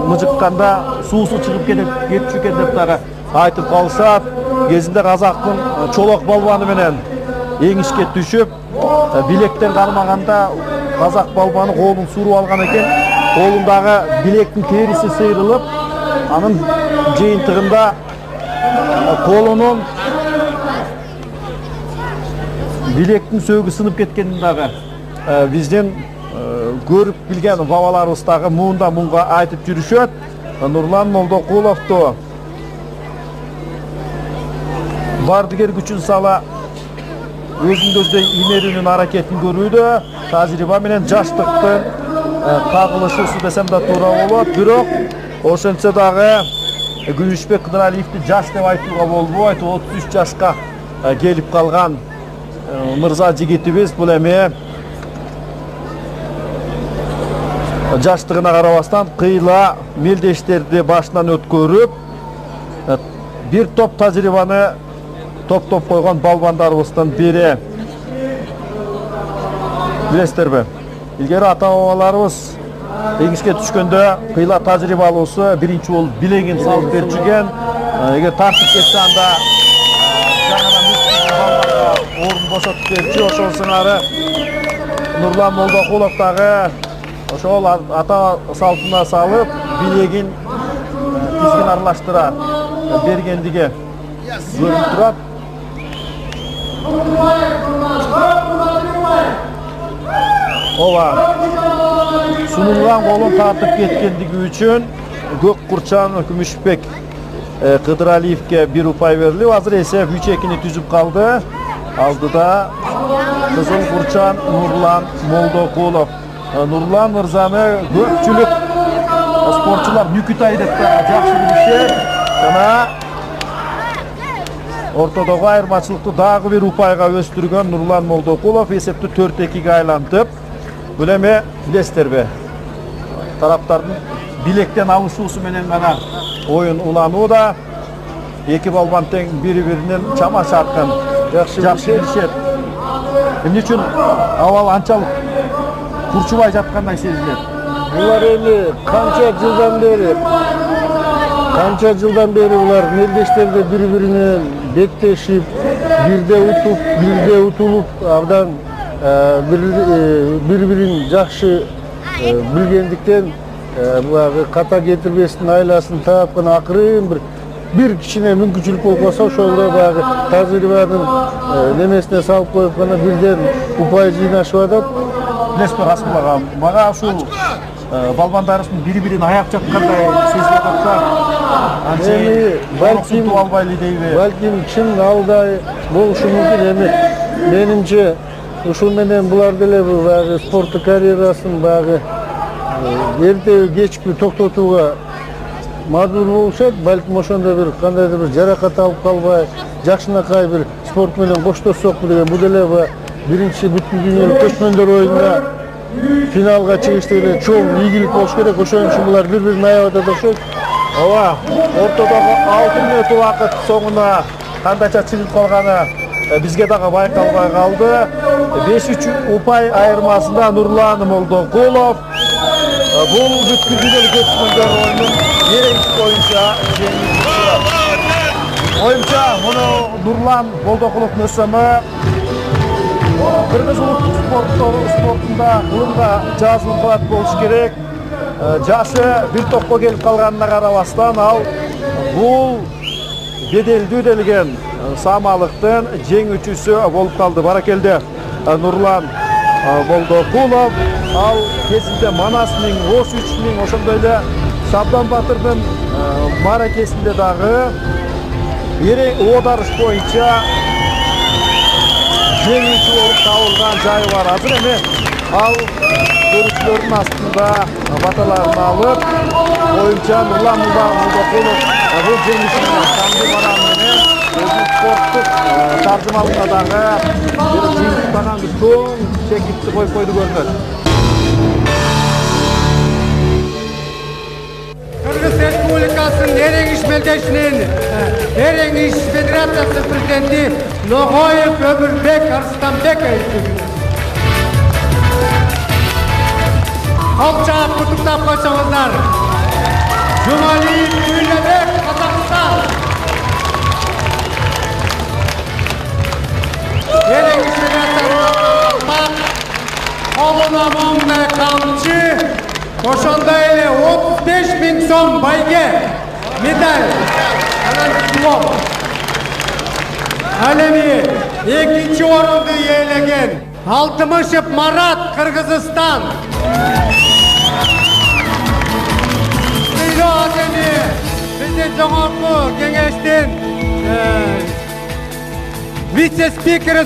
мыжыкканда суусу чыгып кетчү экен деп дагы айтып калышат. Кезинде казактын чолок балбаны менен эңишке түшүп, билектен кармаганда казак балбаны колун суруп алган экен. Колундагы билектин териси сыйрылып, анын жыйынтыгында колунун билектин сөөгү сынып кеткенин дагы биздин көрүп билген бабаларыбыз дагы муунда мунга айтып жүрүшөт. Нурлан Молдокуловду бардыгер күчүн сала өзүн көздөй имерүүнүн аракетин көрүүдө, тажрыйба менен жаштыктын кагылышуусу десем да туура болот. Бирок ошентсе дагы Күмүшбек Кыдыралиевди жаш деп айтууга болбойт. 33 жашка келип калган мырза жигитибиз бул эми жаштыгына карабастан кыйла мелдештерди башынан өткөрүп Bir топ тәжірибаны топ қойған балбандарыбыздан бері білесіздер бе? Ilgari ата-бабаларыбыз теңізге түшкенде қыйла тәжірибе алуысы бірінші ол білеген салып беріп жүрген. Егер тартып кетсе анда жаңадан балбанға орын босатып беріп ошол сыңары Нурлан Молдоқуловтағы ошол ата салтына салып билеген тизгин аралаштыра бергендиги көрүнүп турат. Ооба сунулган колун тартып кеткендиги үчүн Көк Курчан Күмүшбек Кыдыралиевке 1 упай берилип, азыр эсеп 3-2 түзүп калды. Алдыда Кызыл Курчан Нурлан Молдоқулов. Нурлан мырзаны көпчүлүк спортчулар Нүкүтай деп жакшы билишет. Жана ортодогу айырмачылыкты дагы 1 упайга өстүргөн Нурлан Молдоқулов эсепти 4-2-ге айлантып, бул эми билесиздерби? Тараптардын билектен алышуусу менен гана оюн уланууда. Эки балбан тең бири-биринин чама шаркын жакшы билишет. Эмне үчүн абал анчалык курчубай жаткандай сезилет? Булар эми канча жылдан бери булар мелдештерде бири-биринен беттешип, бирде утулуп, абдан бири-бирин жакшы билгендиктен бугы ката кетирбестин айласын таап гана акырын бир кичине мүмкүнчүлүк болуп калса ошолдо баягы тажрыйбанын немесине салып коюп гана бирден упай жыйнашып атат. Билесизби Расмул ага, мага ушул балбандарыбыздын бири-бирин аяп жаткандай сезилип атат. Балким албайлы дейби. Балким чын алдай болушу мүмкүн. Эми менимче ушул менен булар деле баягы спорттук карьерасын баягы эрте кечпи токтотууга мажбур болушат. Балким ошондо бир кандайдыр бир жаракат алып калбай, жакшынакай бир спорт менен коштошсок деген бул деле биринчи бүткүл дүйнөлүк көчмөндөр оюнда финалга чыгышты эле чоң ийгилик болуш керек. Ошон үчүн булар бири-бирин аябат атышат. Ооба, ортодогу 6 мүнөт убакыт соңуна кандайча чыгып калганы бизге дагы байкалбай калды. 5-3 упай айырмасында Нурлан Молдоқулов бул бүткүл дүйнөлүк көчмөндөр оюнунун эреңиси боюнча муну Нурлан Молдоқуловдун өсөмү Кыргыз улуттук спортунда гылымга жазылып калат болуш керек. Жашы бир топко келип калганына карабастан ал бул беделдүү делген самалыктын жеңүүчүсү болуп калды. Баракелде Нурлан Молдоқулов. Ал кезинде Манастын, Ош-Үчтүн, ошондой эле Сабдан Батырдын мааракесинде дагы эрең оодарыш боюнча жеңүүчү болуп табылган жайы бар. Азыр эми ал көрүүчүлөрдүн астында баталарын алып, боюнча Нурлан Молдоқулов бул жеңишин камды бараны менен өзүнүн спорттук таржымалыгына дагы бир жыйынтыктаган чоң чекитти коюп койду көрүнөт. Кыргыз Республикасынын Эреңиш Мелдешинин Эреңиш Федерациясынын президенти Ногоев Өмүрбек Арыстанбекович Алчаап кутуктап койсоңуздар. Жумалиев Күйлөбек, Казакстан. Эреңиш Федерациясынын колуна момдай камчы, ошондой эле 35 000 сом байге медаль. Анан диплом. Ал эми экинчи орунду ээлеген Алтымышев Марат, Кыргызстан. Биздин жогорку кеңештин вице-спикери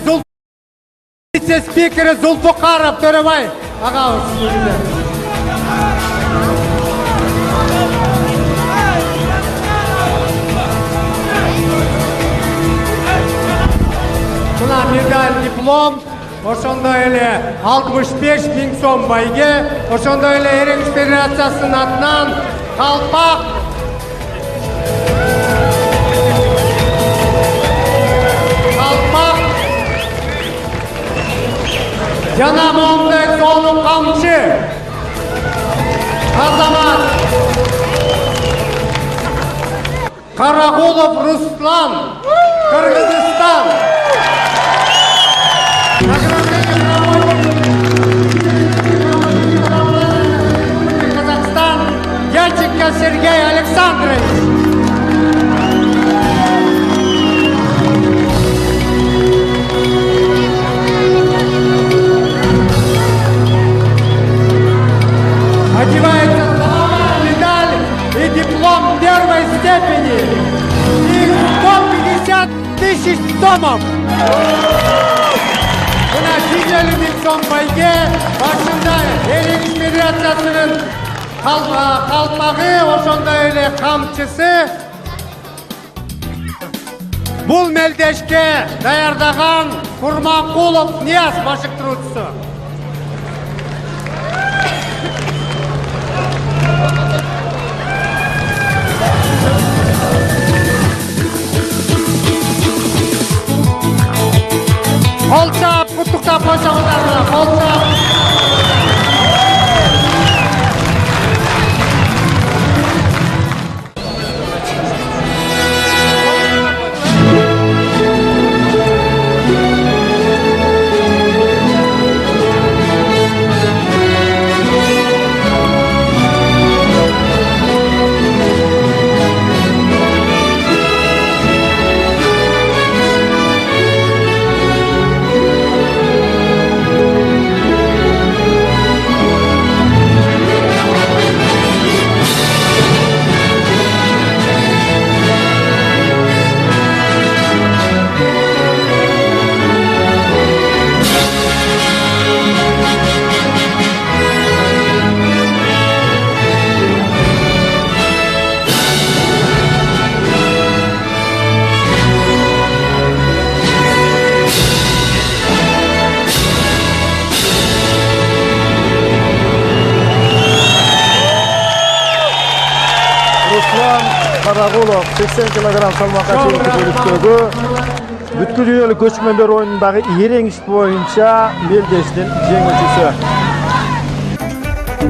Зулфукаров Төрөбай агабыз сизге. Мына медаль, диплом, ошондой эле 65 000 сом байге, ошондой эле Эреңиш Федерациясынын атынан калпак Карагулов Руслан, Кыргызстан. Казахстан, Яченко Сергей Александрович. Одевается золотая медаль и диплом первой степени. И 150 тысяч сомов. Buna güzellik son bayge başında Erengiz Federasyası'nın kalpağı, oşonda öyle kamçısı. Bul meldeşke dayardagan Kurmankulov Niyaz başıktırıcısı. Kolçap, kutlukta koşağılarına, kolçap. Руслан Карагулов 80 килограмм салмакка чейинки бөлүктөгү бүткүл дүйнөлүк көчмөндөр оюнундагы эрең иш боюнча белдештин жеңүүчүсү.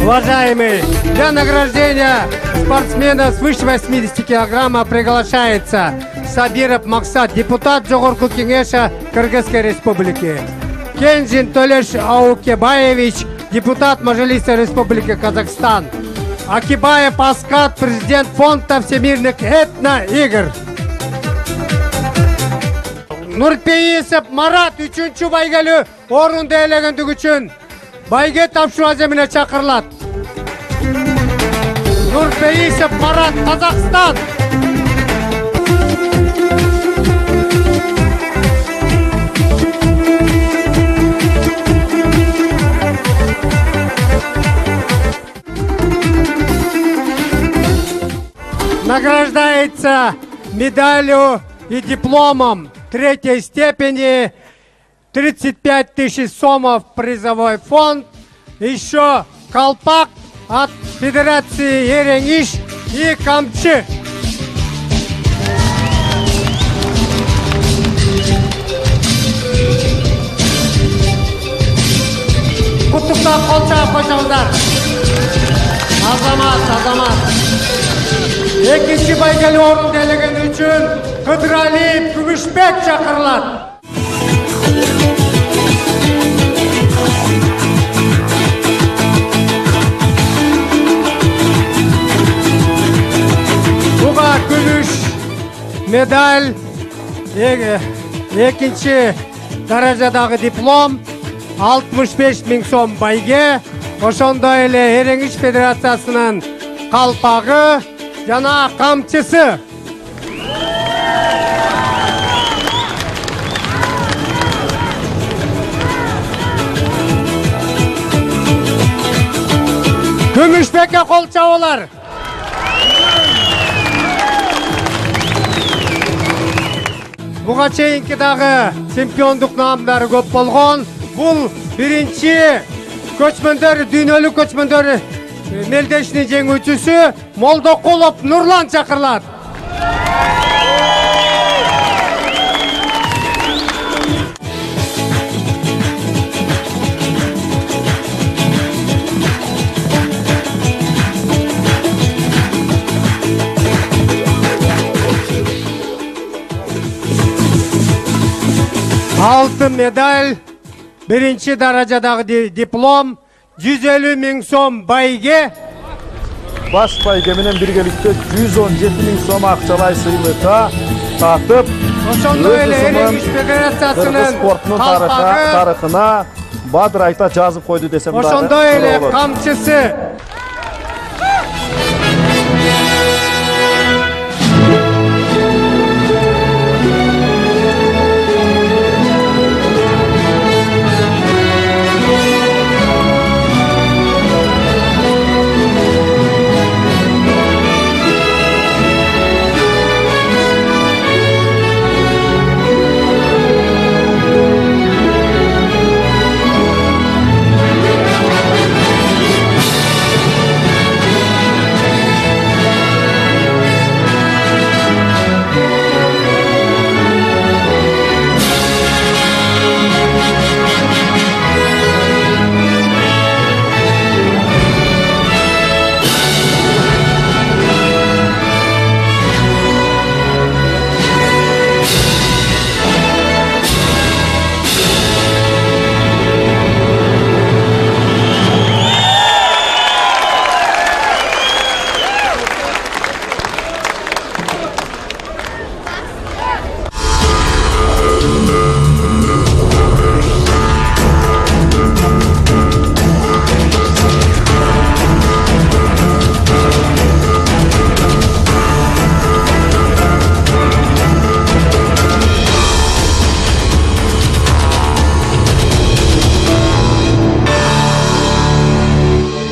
Уважаемый, для награждения спортсмена свыше 80 килограмма приглашается Сабиров Максат, депутат Жогорку Кеңеша Кыргызской Республики. Кенжин Толеш Аукебаевич, депутат Мажилиса Республики Казахстан. Акибаев Аскат, президент фонда всемирных этно-игр. Нурпейисов Марат, 3-чү байгелүү орунду ээлегендиги үчүн байге тапшыруу аземине чакырылат. Нурпейисов Марат, Казахстан. Награждается медалью и дипломом 3-й степени, 35 тысяч сомов призовой фонд, еще колпак от Федерации Ереңиш и камчы. Куттуктап колчак койсоңуздар. Азамат. Экинчи байгелүү орунду ээлегени үчүн Кыдыралиев Күмүшбек чакырылат. Буга күмүш медаль, экинчи даражадагы диплом, 65 000 сом байге, ошондой эле Эрең иш Федерациясынын калпагы жана камчысы. Күмүшбекке кол чабуулар. Буга чейинки дагы чемпиондук наамдары көп болгон. Бул биринчи көчмөндөр, дүйнөлүк көчмөндөр мелдешинин жеңүүчүсү Молдокулов Нурлан чакырылат. алтын медаль, birinci darajadagi diplom, 150 ming so'm bayge, Baş bayge menен birgelikte 117 ming so'm akçalay sыйлыкка tatып, oşondoy ele Özü Ele Güç Kırgız Federatsiyasının sportunun kalpagı, tarixına Badır Ayta жазып koydu desem oşondoy ele kamçısı,